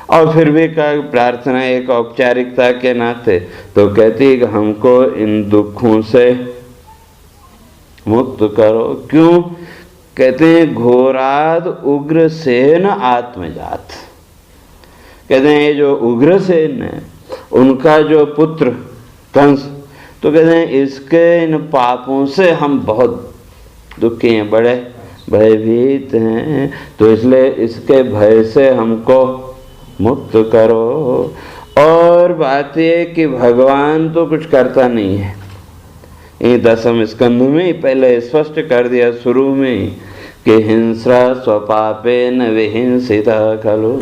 और फिर भी कहा प्रार्थना एक औपचारिकता के नाते तो कहती है कि हमको इन दुखों से मुक्त करो। क्यों कहते हैं घोराद उग्रसेन आत्मजात, कहते हैं ये जो उग्रसेन है उनका जो पुत्र कंस, तो कहते हैं इसके इन पापों से हम बहुत दुखी हैं, बड़े भयभीत हैं, तो इसलिए इसके भय से हमको मुक्त करो। और बात ये कि भगवान तो कुछ करता नहीं है, ये 10वें स्कंध में ही पहले स्पष्ट कर दिया शुरू में कि हिंसा स्वपापेन विहिंसिता खलु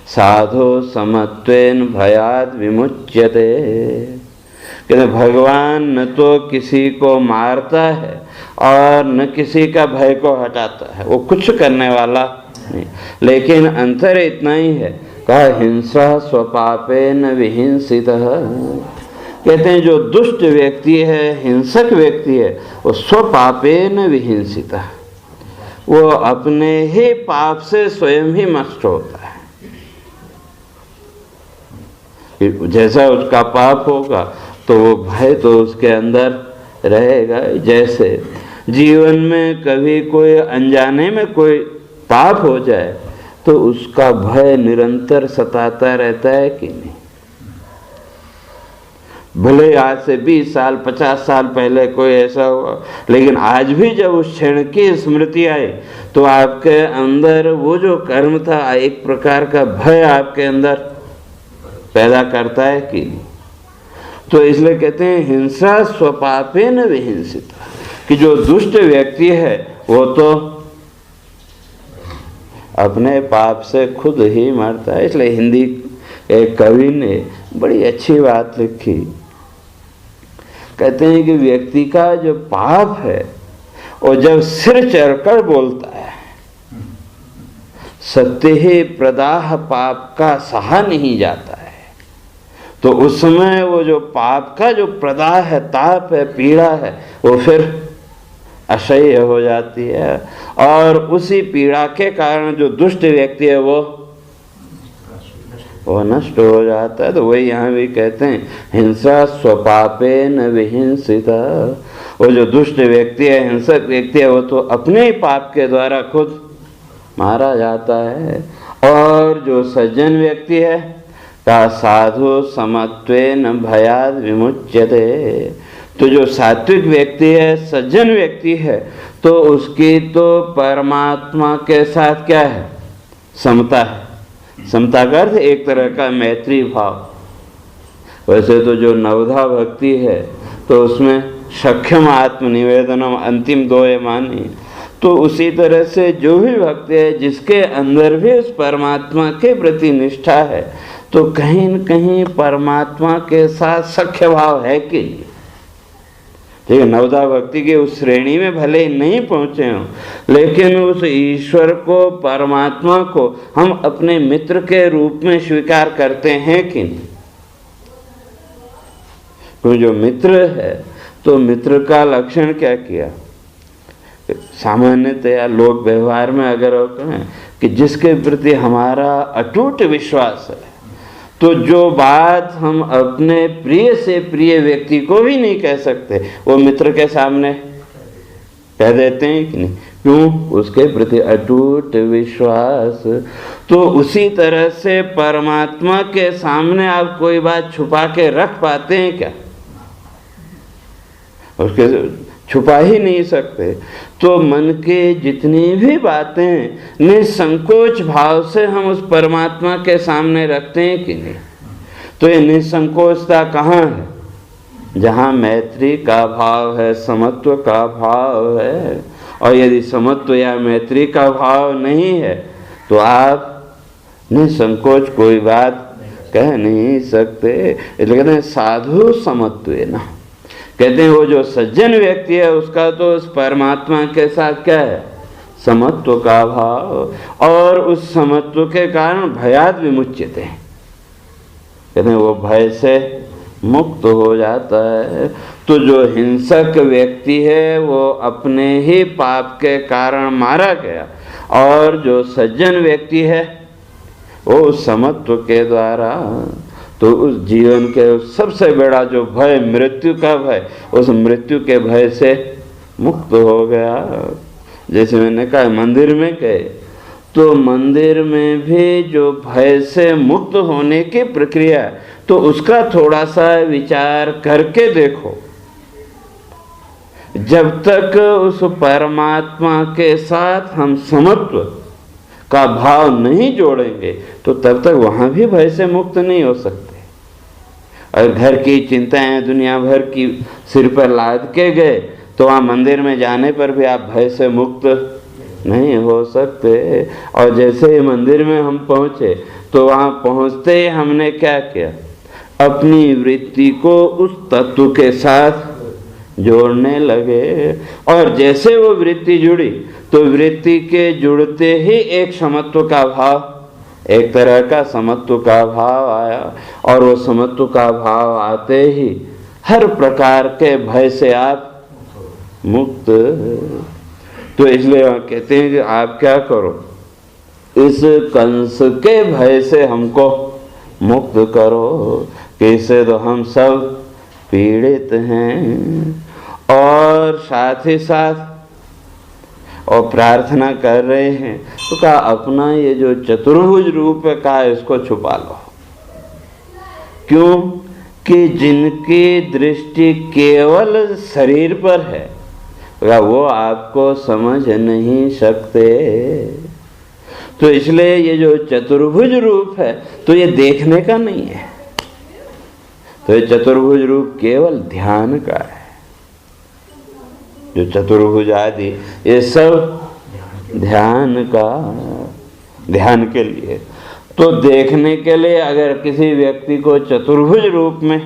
साधो समत्वेन भयाद विमुच्यते। कहते भगवान न तो किसी को मारता है और न किसी का भय को हटाता है, वो कुछ करने वाला नहीं, लेकिन अंतर इतना ही है, कहा हिंसा स्वपापेन विहिंसितः। कहते हैं जो दुष्ट व्यक्ति है, हिंसक व्यक्ति है, वो स्वपापेन विहिंसितः, वो अपने ही पाप से स्वयं ही नष्ट होता है। जैसा उसका पाप होगा तो वो भय तो उसके अंदर रहेगा। जैसे जीवन में कभी कोई अनजाने में कोई पाप हो जाए तो उसका भय निरंतर सताता रहता है कि नहीं। भले आज से 20 साल 50 साल पहले कोई ऐसा हुआ, लेकिन आज भी जब उस क्षण की स्मृति आए तो आपके अंदर वो जो कर्म था एक प्रकार का भय आपके अंदर पैदा करता है कि नहीं। तो इसलिए कहते हैं हिंसा स्वपापेन विहिंसिता, कि जो दुष्ट व्यक्ति है वो तो अपने पाप से खुद ही मरता है। इसलिए हिंदी एक कवि ने बड़ी अच्छी बात लिखी, कहते हैं कि व्यक्ति का जो पाप है वो जब सिर चढ़कर बोलता है, सत्य ही प्रदाह पाप का सहा नहीं जाता है, तो उस समय वो जो पाप का जो प्रदाह है, ताप है, पीड़ा है, वो फिर असह्य हो जाती है। और उसी पीड़ा के कारण जो दुष्ट व्यक्ति है वो नष्ट हो जाता है। तो वही यहाँ भी कहते हैं हिंसा स्वपापेन विहिंसिता, वो जो दुष्ट व्यक्ति है, हिंसक व्यक्ति है, वो तो अपने ही पाप के द्वारा खुद मारा जाता है। और जो सज्जन व्यक्ति है का साधु समत्वेन भयाद विमुच्यते, तो जो सात्विक व्यक्ति है, सज्जन व्यक्ति है, तो उसकी तो परमात्मा के साथ क्या है, समता है। समता का अर्थ एक तरह का मैत्री भाव। वैसे तो जो नवधा भक्ति है तो उसमें सख्यम आत्मनिवेदनम अंतिम दो ये मानी, तो उसी तरह से जो भी भक्त है जिसके अंदर भी उस परमात्मा के प्रति निष्ठा है, तो कहीं न कहीं परमात्मा के साथ सख्य भाव है कि नहीं। ठीक है, नवधा भक्ति की उस श्रेणी में भले ही नहीं पहुंचे हों, लेकिन उस ईश्वर को, परमात्मा को हम अपने मित्र के रूप में स्वीकार करते हैं कि नहीं। तो जो मित्र है, तो मित्र का लक्षण क्या किया, सामान्यतया लोक व्यवहार में अगर वो कहें कि जिसके प्रति हमारा अटूट विश्वास है, तो जो बात हम अपने प्रिय से प्रिय व्यक्ति को भी नहीं कह सकते, वो मित्र के सामने कह देते हैं कि नहीं। क्यों? उसके प्रति अटूट विश्वास। तो उसी तरह से परमात्मा के सामने आप कोई बात छुपा के रख पाते हैं क्या? उसके छुपा ही नहीं सकते। तो मन के जितनी भी बातें निसंकोच भाव से हम उस परमात्मा के सामने रखते हैं कि नहीं। तो ये निसंकोचता कहाँ है? जहाँ मैत्री का भाव है, समत्व का भाव है। और यदि समत्व या मैत्री का भाव नहीं है तो आप निसंकोच कोई बात कह नहीं सकते। इसलिए कहते हैं साधु समत्व ना, कहते हैं वो जो सज्जन व्यक्ति है उसका तो उस परमात्मा के साथ क्या है, समत्व का भाव। और उस समत्व के कारण भयाद विमुच्यते, कहते हैं वो भय से मुक्त हो जाता है। तो जो हिंसक व्यक्ति है वो अपने ही पाप के कारण मारा गया, और जो सज्जन व्यक्ति है वो समत्व के द्वारा तो उस जीवन के सबसे बड़ा जो भय, मृत्यु का भय, उस मृत्यु के भय से मुक्त हो गया। जैसे मैंने कहा मंदिर में गए तो मंदिर में भी जो भय से मुक्त होने की प्रक्रिया, तो उसका थोड़ा सा विचार करके देखो। जब तक उस परमात्मा के साथ हम समत्व का भाव नहीं जोड़ेंगे तो तब तक वहां भी भय से मुक्त नहीं हो सकते। और घर की चिंताएं दुनिया भर की सिर पर लाद के गए तो वहाँ मंदिर में जाने पर भी आप भय से मुक्त नहीं हो सकते। और जैसे ही मंदिर में हम पहुँचे तो वहाँ पहुँचते ही हमने क्या किया, अपनी वृत्ति को उस तत्व के साथ जोड़ने लगे। और जैसे वो वृत्ति जुड़ी तो वृत्ति के जुड़ते ही एक समत्व का भाव, एक तरह का समत्व का भाव आया। और वो समत्व का भाव आते ही हर प्रकार के भय से आप मुक्त। तो इसलिए कहते हैं कि आप क्या करो, इस कंस के भय से हमको मुक्त करो, कि इससे तो हम सब पीड़ित हैं। और साथ ही साथ और प्रार्थना कर रहे हैं तो कहा अपना ये जो चतुर्भुज रूप है कहा इसको छुपा लो। क्यों? कि जिनकी दृष्टि केवल शरीर पर है वो आपको समझ नहीं सकते। तो इसलिए ये जो चतुर्भुज रूप है तो ये देखने का नहीं है, तो ये चतुर्भुज रूप केवल ध्यान का है। जो चतुर्भुज आदि ये सब ध्यान के लिए। तो देखने के लिए अगर किसी व्यक्ति को चतुर्भुज रूप में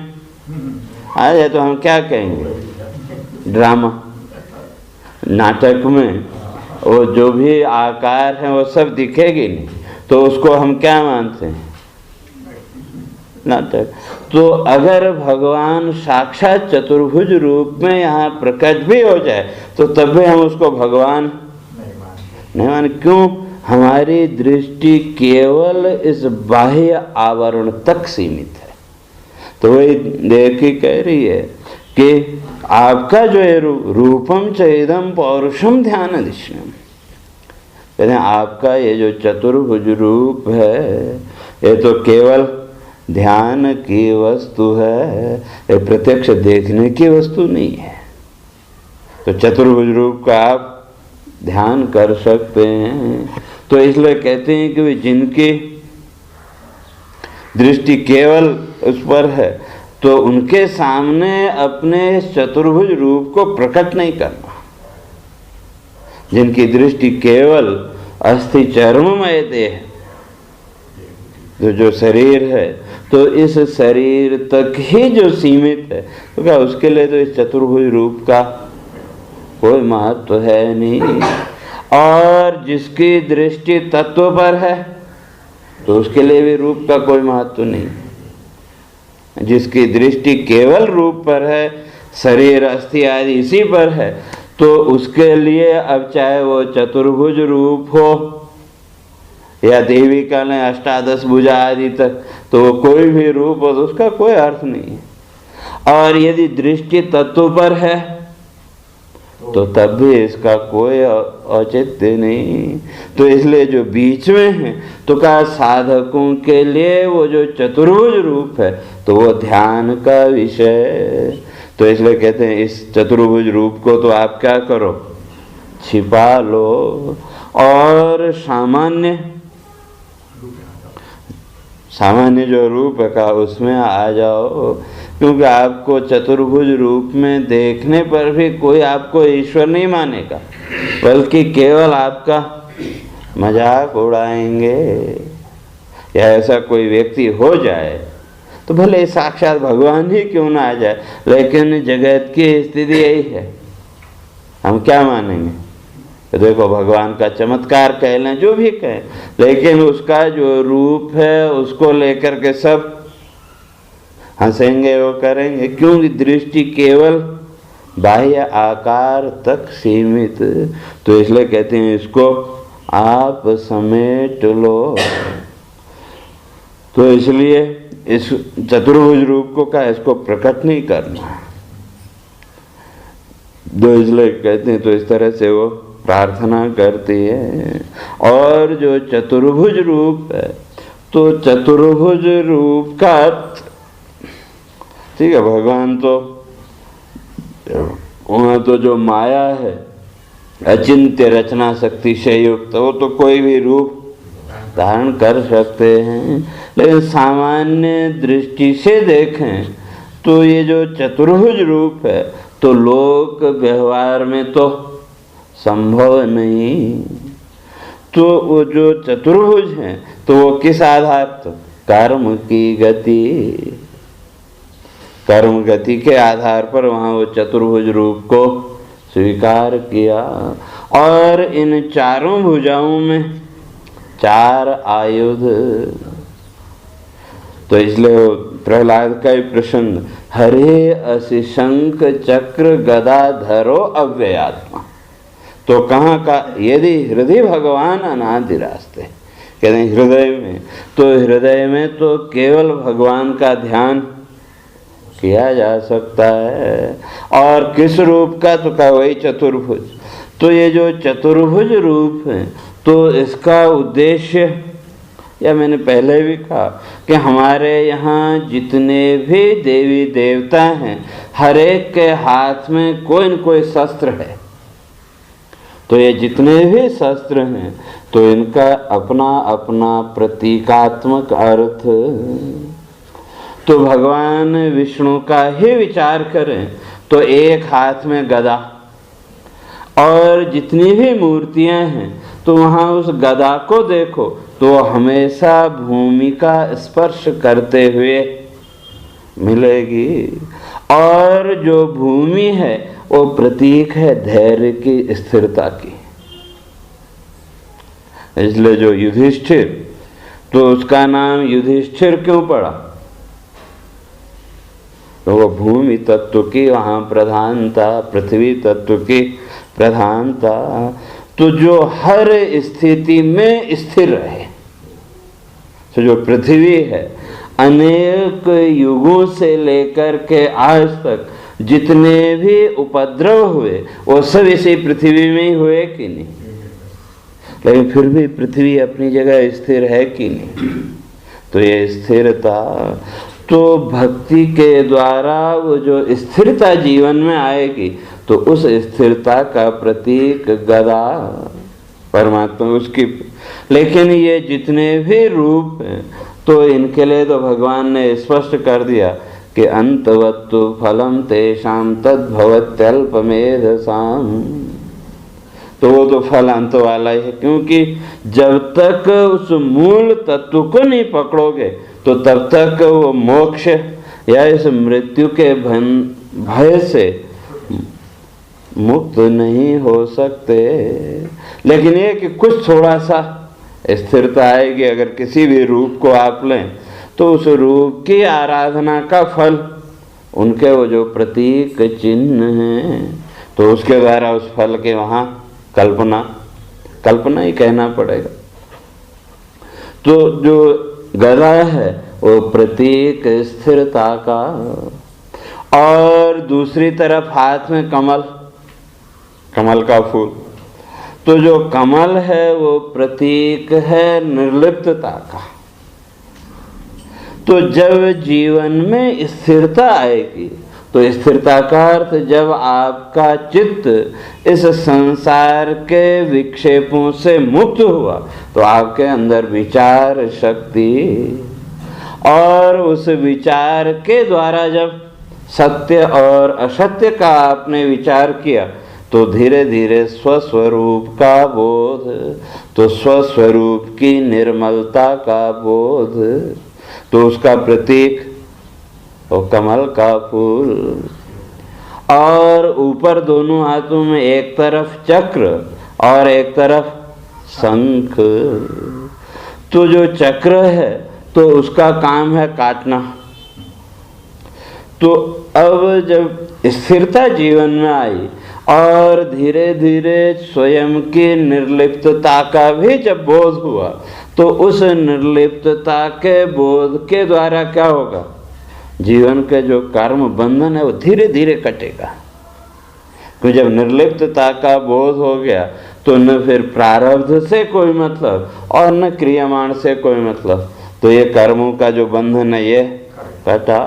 आ जाए तो हम क्या कहेंगे? ड्रामा, नाटक में वो जो भी आकार है वो सब दिखेगी नहीं, तो उसको हम क्या मानते हैं? नाटक। तो अगर भगवान साक्षात चतुर्भुज रूप में यहाँ प्रकट भी हो जाए तो तब भी हम उसको भगवान नहीं मान। क्यों? हमारी दृष्टि केवल इस बाह्य आवरण तक सीमित है। तो वही देवकी कह रही है कि आपका जो है रूपम चेदम पौरुषम ध्यान दिश्यम, कहते हैं आपका ये जो चतुर्भुज रूप है ये तो केवल ध्यान की वस्तु है, ये प्रत्यक्ष देखने की वस्तु नहीं है। तो चतुर्भुज रूप का आप ध्यान कर सकते हैं। तो इसलिए कहते हैं कि जिनकी दृष्टि केवल उस पर है तो उनके सामने अपने जो रूप को प्रकट नहीं करना। जिनकी दृष्टि केवल अस्थि चर्ममय देह जो शरीर है तो इस शरीर तक ही जो सीमित है, तो क्या उसके लिए तो इस चतुर्भुज रूप का कोई महत्व है नहीं। और जिसकी दृष्टि तत्व पर है तो उसके लिए भी रूप का कोई महत्व नहीं। जिसकी दृष्टि केवल रूप पर है, शरीर अस्थि आदि इसी पर है, तो उसके लिए अब चाहे वो चतुर्भुज रूप हो या देवी का ने अष्टादश भुजा आदि तक, तो वो कोई भी रूप हो तो उसका कोई अर्थ नहीं है। और यदि दृष्टि तत्व पर है तो तब भी इसका कोई औचित्य नहीं। तो इसलिए जो बीच में है तो कहा साधकों के लिए वो जो चतुर्भुज रूप है तो वो ध्यान का विषय। तो इसलिए कहते हैं इस चतुर्भुज रूप को तो आप क्या करो, छिपा लो और सामान्य जो रूप का उसमें आ जाओ। क्योंकि आपको चतुर्भुज रूप में देखने पर भी कोई आपको ईश्वर नहीं मानेगा, बल्कि केवल आपका मजाक उड़ाएंगे। या ऐसा कोई व्यक्ति हो जाए तो भले साक्षात भगवान ही क्यों ना आ जाए, लेकिन जगत की स्थिति यही है, हम क्या मानेंगे? तो देखो भगवान का चमत्कार कह लें, जो भी कहें, लेकिन उसका जो रूप है उसको लेकर के सब हंसेंगे, वो करेंगे। क्योंकि दृष्टि केवल बाह्य आकार तक सीमित। तो इसलिए कहते हैं इसको आप समेट लो। तो इसलिए इस चतुर्भुज रूप को क्या इसको प्रकट नहीं करना। तो इसलिए कहते हैं, तो इस तरह से वो प्रार्थना करती है। और जो चतुर्भुज रूप है तो चतुर्भुज रूप का ठीक है, भगवान तो वहाँ तो जो माया है अचिंत्य रचना शक्ति से युक्त, वो तो कोई भी रूप धारण कर सकते हैं। लेकिन सामान्य दृष्टि से देखें तो ये जो चतुर्भुज रूप है तो लोक व्यवहार में तो संभव नहीं। तो वो जो चतुर्भुज है तो वो किस आधार पर? कर्म की गति, कर्म गति के आधार पर वहाँ वो चतुर्भुज रूप को स्वीकार किया। और इन चारों भुजाओं में चार आयुध। तो इसलिए वो प्रहलाद का ही प्रसंग, हरे असि शंख चक्र गदा धरो अव्ययात्मा। तो कहाँ का? यदि हृदय भगवान अनादि रास्ते, कहते हैं हृदय में। तो हृदय में तो केवल भगवान का ध्यान किया जा सकता है। और किस रूप का? तो का वही चतुर्भुज। तो ये जो चतुर्भुज रूप है तो इसका उद्देश्य, या मैंने पहले भी कहा कि हमारे यहाँ जितने भी देवी देवता हैं हर एक के हाथ में कोई न कोई शस्त्र है। तो ये जितने भी शस्त्र हैं तो इनका अपना अपना प्रतीकात्मक अर्थ। तो भगवान विष्णु का ही विचार करें तो एक हाथ में गदा, और जितनी भी मूर्तियां हैं तो वहाँ उस गदा को देखो तो हमेशा भूमि का स्पर्श करते हुए मिलेगी। और जो भूमि है वो प्रतीक है धैर्य की, स्थिरता की। इसलिए जो युधिष्ठिर, तो उसका नाम युधिष्ठिर क्यों पड़ा? तो वो भूमि तत्व की वहाँ प्रधानता, पृथ्वी तत्व की प्रधानता, तो जो हर स्थिति में स्थिर रहे। तो जो पृथ्वी है अनेक युगों से लेकर के आज तक जितने भी उपद्रव हुए वो सब इसी पृथ्वी में ही हुए कि नहीं? लेकिन फिर भी पृथ्वी अपनी जगह स्थिर है कि नहीं? तो ये स्थिरता, तो भक्ति के द्वारा वो जो स्थिरता जीवन में आएगी तो उस स्थिरता का प्रतीक गदा परमात्मा उसकी। लेकिन ये जितने भी रूप हैं तो इनके लिए तो भगवान ने स्पष्ट कर दिया कि अंतवत्तु फलम तेषाम तद्भवत्यल्पमेधसाम। तो वो तो फल अंत वाला ही है, क्योंकि जब तक उस मूल तत्व को नहीं पकड़ोगे तो तब तक वो मोक्ष या इस मृत्यु के भय से मुक्त नहीं हो सकते। लेकिन ये कि कुछ थोड़ा सा स्थिरता आएगी। अगर किसी भी रूप को आप लें तो उस रूप की आराधना का फल उनके वो जो प्रतीक चिन्ह हैं तो उसके द्वारा उस फल के वहाँ कल्पना ही कहना पड़ेगा। तो जो गदा है वो प्रतीक स्थिरता का, और दूसरी तरफ हाथ में कमल का फूल। तो जो कमल है वो प्रतीक है निर्लिप्तता का। तो जब जीवन में स्थिरता आएगी तो स्थिरता का अर्थ जब आपका चित्त इस संसार के विक्षेपों से मुक्त हुआ तो आपके अंदर विचार शक्ति, और उस विचार के द्वारा जब सत्य और असत्य का आपने विचार किया तो धीरे धीरे स्वस्वरूप का बोध, तो स्वस्वरूप की निर्मलता का बोध, तो उसका प्रतीक वो कमल का फूल। और ऊपर दोनों हाथों में एक तरफ चक्र और एक तरफ शंख। तो जो चक्र है तो उसका काम है काटना। तो अब जब स्थिरता जीवन में आई और धीरे धीरे स्वयं की निर्लिप्तता का भी जब बोध हुआ तो उस निर्लिप्तता के बोध के द्वारा क्या होगा? जीवन के जो कर्म बंधन है वो धीरे धीरे कटेगा। क्योंकि जब निर्लिप्तता का बोध हो गया तो न फिर प्रारब्ध से कोई मतलब और न क्रियामाण से कोई मतलब, तो ये कर्मों का जो बंधन है ये कटा।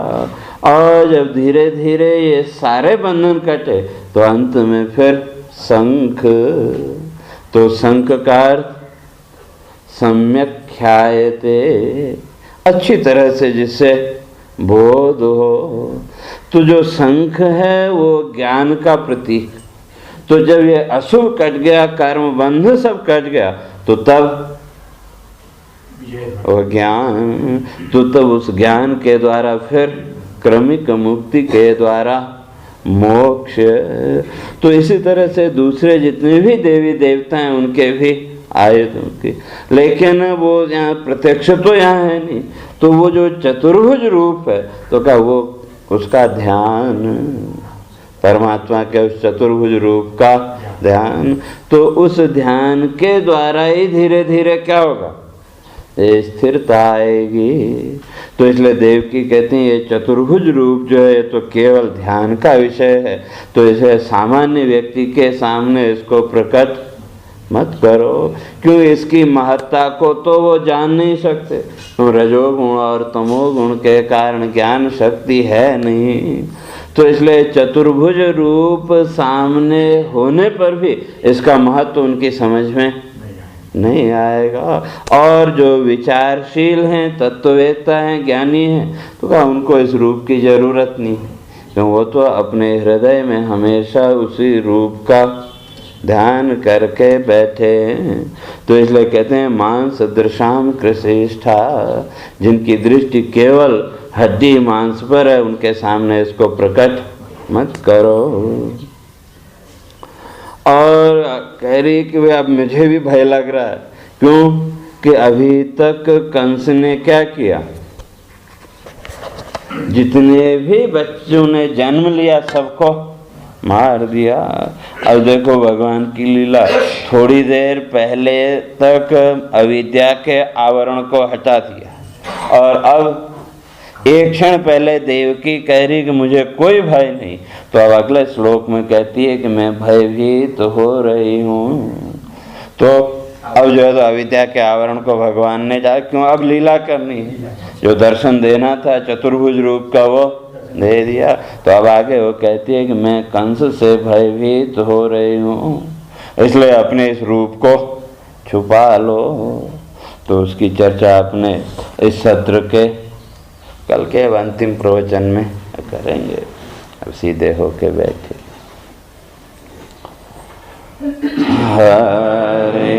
और जब धीरे धीरे ये सारे बंधन कटे तो अंत में फिर शंख। तो शंख का अर्थ सम्यक ख्यायते, अच्छी तरह से जिससे बोध हो। तो जो शंख है वो ज्ञान का प्रतीक। तो जब ये अशुभ कट गया, कर्म बंध सब कट गया, तो तब वो ज्ञान, तो तब उस ज्ञान के द्वारा फिर क्रमिक मुक्ति के द्वारा मोक्ष। तो इसी तरह से दूसरे जितने भी देवी देवता हैं उनके भी आयुधों की, लेकिन वो यहाँ प्रत्यक्ष तो यहाँ है नहीं। तो वो जो चतुर्भुज रूप है तो क्या वो उसका ध्यान, परमात्मा के उस चतुर्भुज रूप का ध्यान, तो उस ध्यान के द्वारा ही धीरे धीरे क्या होगा? स्थिरता आएगी। तो इसलिए देवकी कहती हैं ये चतुर्भुज रूप जो है तो केवल ध्यान का विषय है, तो इसे सामान्य व्यक्ति के सामने इसको प्रकट मत करो, क्यों इसकी महत्ता को तो वो जान नहीं सकते। तो रजोगुण और तमोगुण के कारण ज्ञान शक्ति है नहीं। तो इसलिए चतुर्भुज रूप सामने होने पर भी इसका महत्व उनकी समझ में नहीं आएगा। और जो विचारशील हैं, तत्ववेत्ता हैं, ज्ञानी हैं, तो कहा उनको इस रूप की जरूरत नहीं, क्यों वो तो अपने हृदय में हमेशा उसी रूप का ध्यान करके बैठे हैं। तो इसलिए कहते हैं मांस दृशाम कृशिष्ठा, जिनकी दृष्टि केवल हड्डी मांस पर है, उनके सामने इसको प्रकट मत करो। और कह रही कि वे अब मुझे भी भय लग रहा है, क्यों कि अभी तक कंस ने क्या किया, जितने भी बच्चों ने जन्म लिया सबको मार दिया। अब देखो भगवान की लीला, थोड़ी देर पहले तक अविद्या के आवरण को हटा दिया और अब एक क्षण पहले देवकी कह रही कि मुझे कोई भय नहीं, तो अब अगले श्लोक में कहती है कि मैं भयभीत हो रही हूँ। तो अब जो है तो अविद्या के आवरण को भगवान ने क्यों अब लीला करनी है, जो दर्शन देना था चतुर्भुज रूप का वो दे दिया। तो अब आगे वो कहती है कि मैं कंस से भयभीत हो रही हूँ, इसलिए अपने इस रूप को छुपा लो। तो उसकी चर्चा अपने इस सत्र के कल के अंतिम प्रवचन में करेंगे। अब सीधे होके बैठे। हरे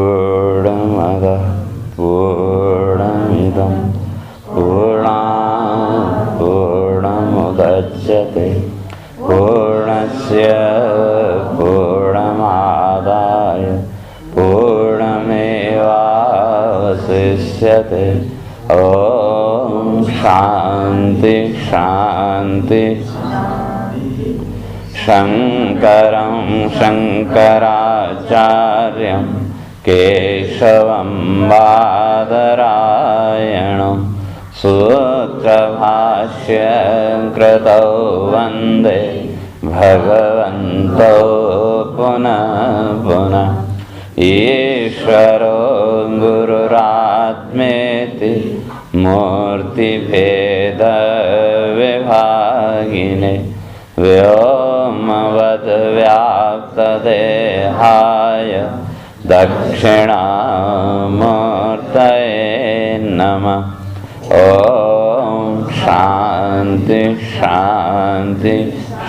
पूर्णमदः पूर्णमिदं पूर्णात् पूर्णमुदच्यते पूर्णस्य पूर्णमादाय पूर्णमेवावशिष्यते। ॐ शान्ति शान्ति। शङ्करं शङ्कराचार्यं केशवं बादरायणं सूत्रभाष्यं कृतौ वन्दे भगवन्तौ पुनः पुनः। ईश्वरो गुरुरात्मेति मूर्तिभेदविभागिने व्योमवद्व्याप्तदेहाय दक्षिणामूर्तये नमः। ॐ शान्ति शान्ति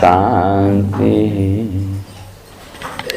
शान्तिः।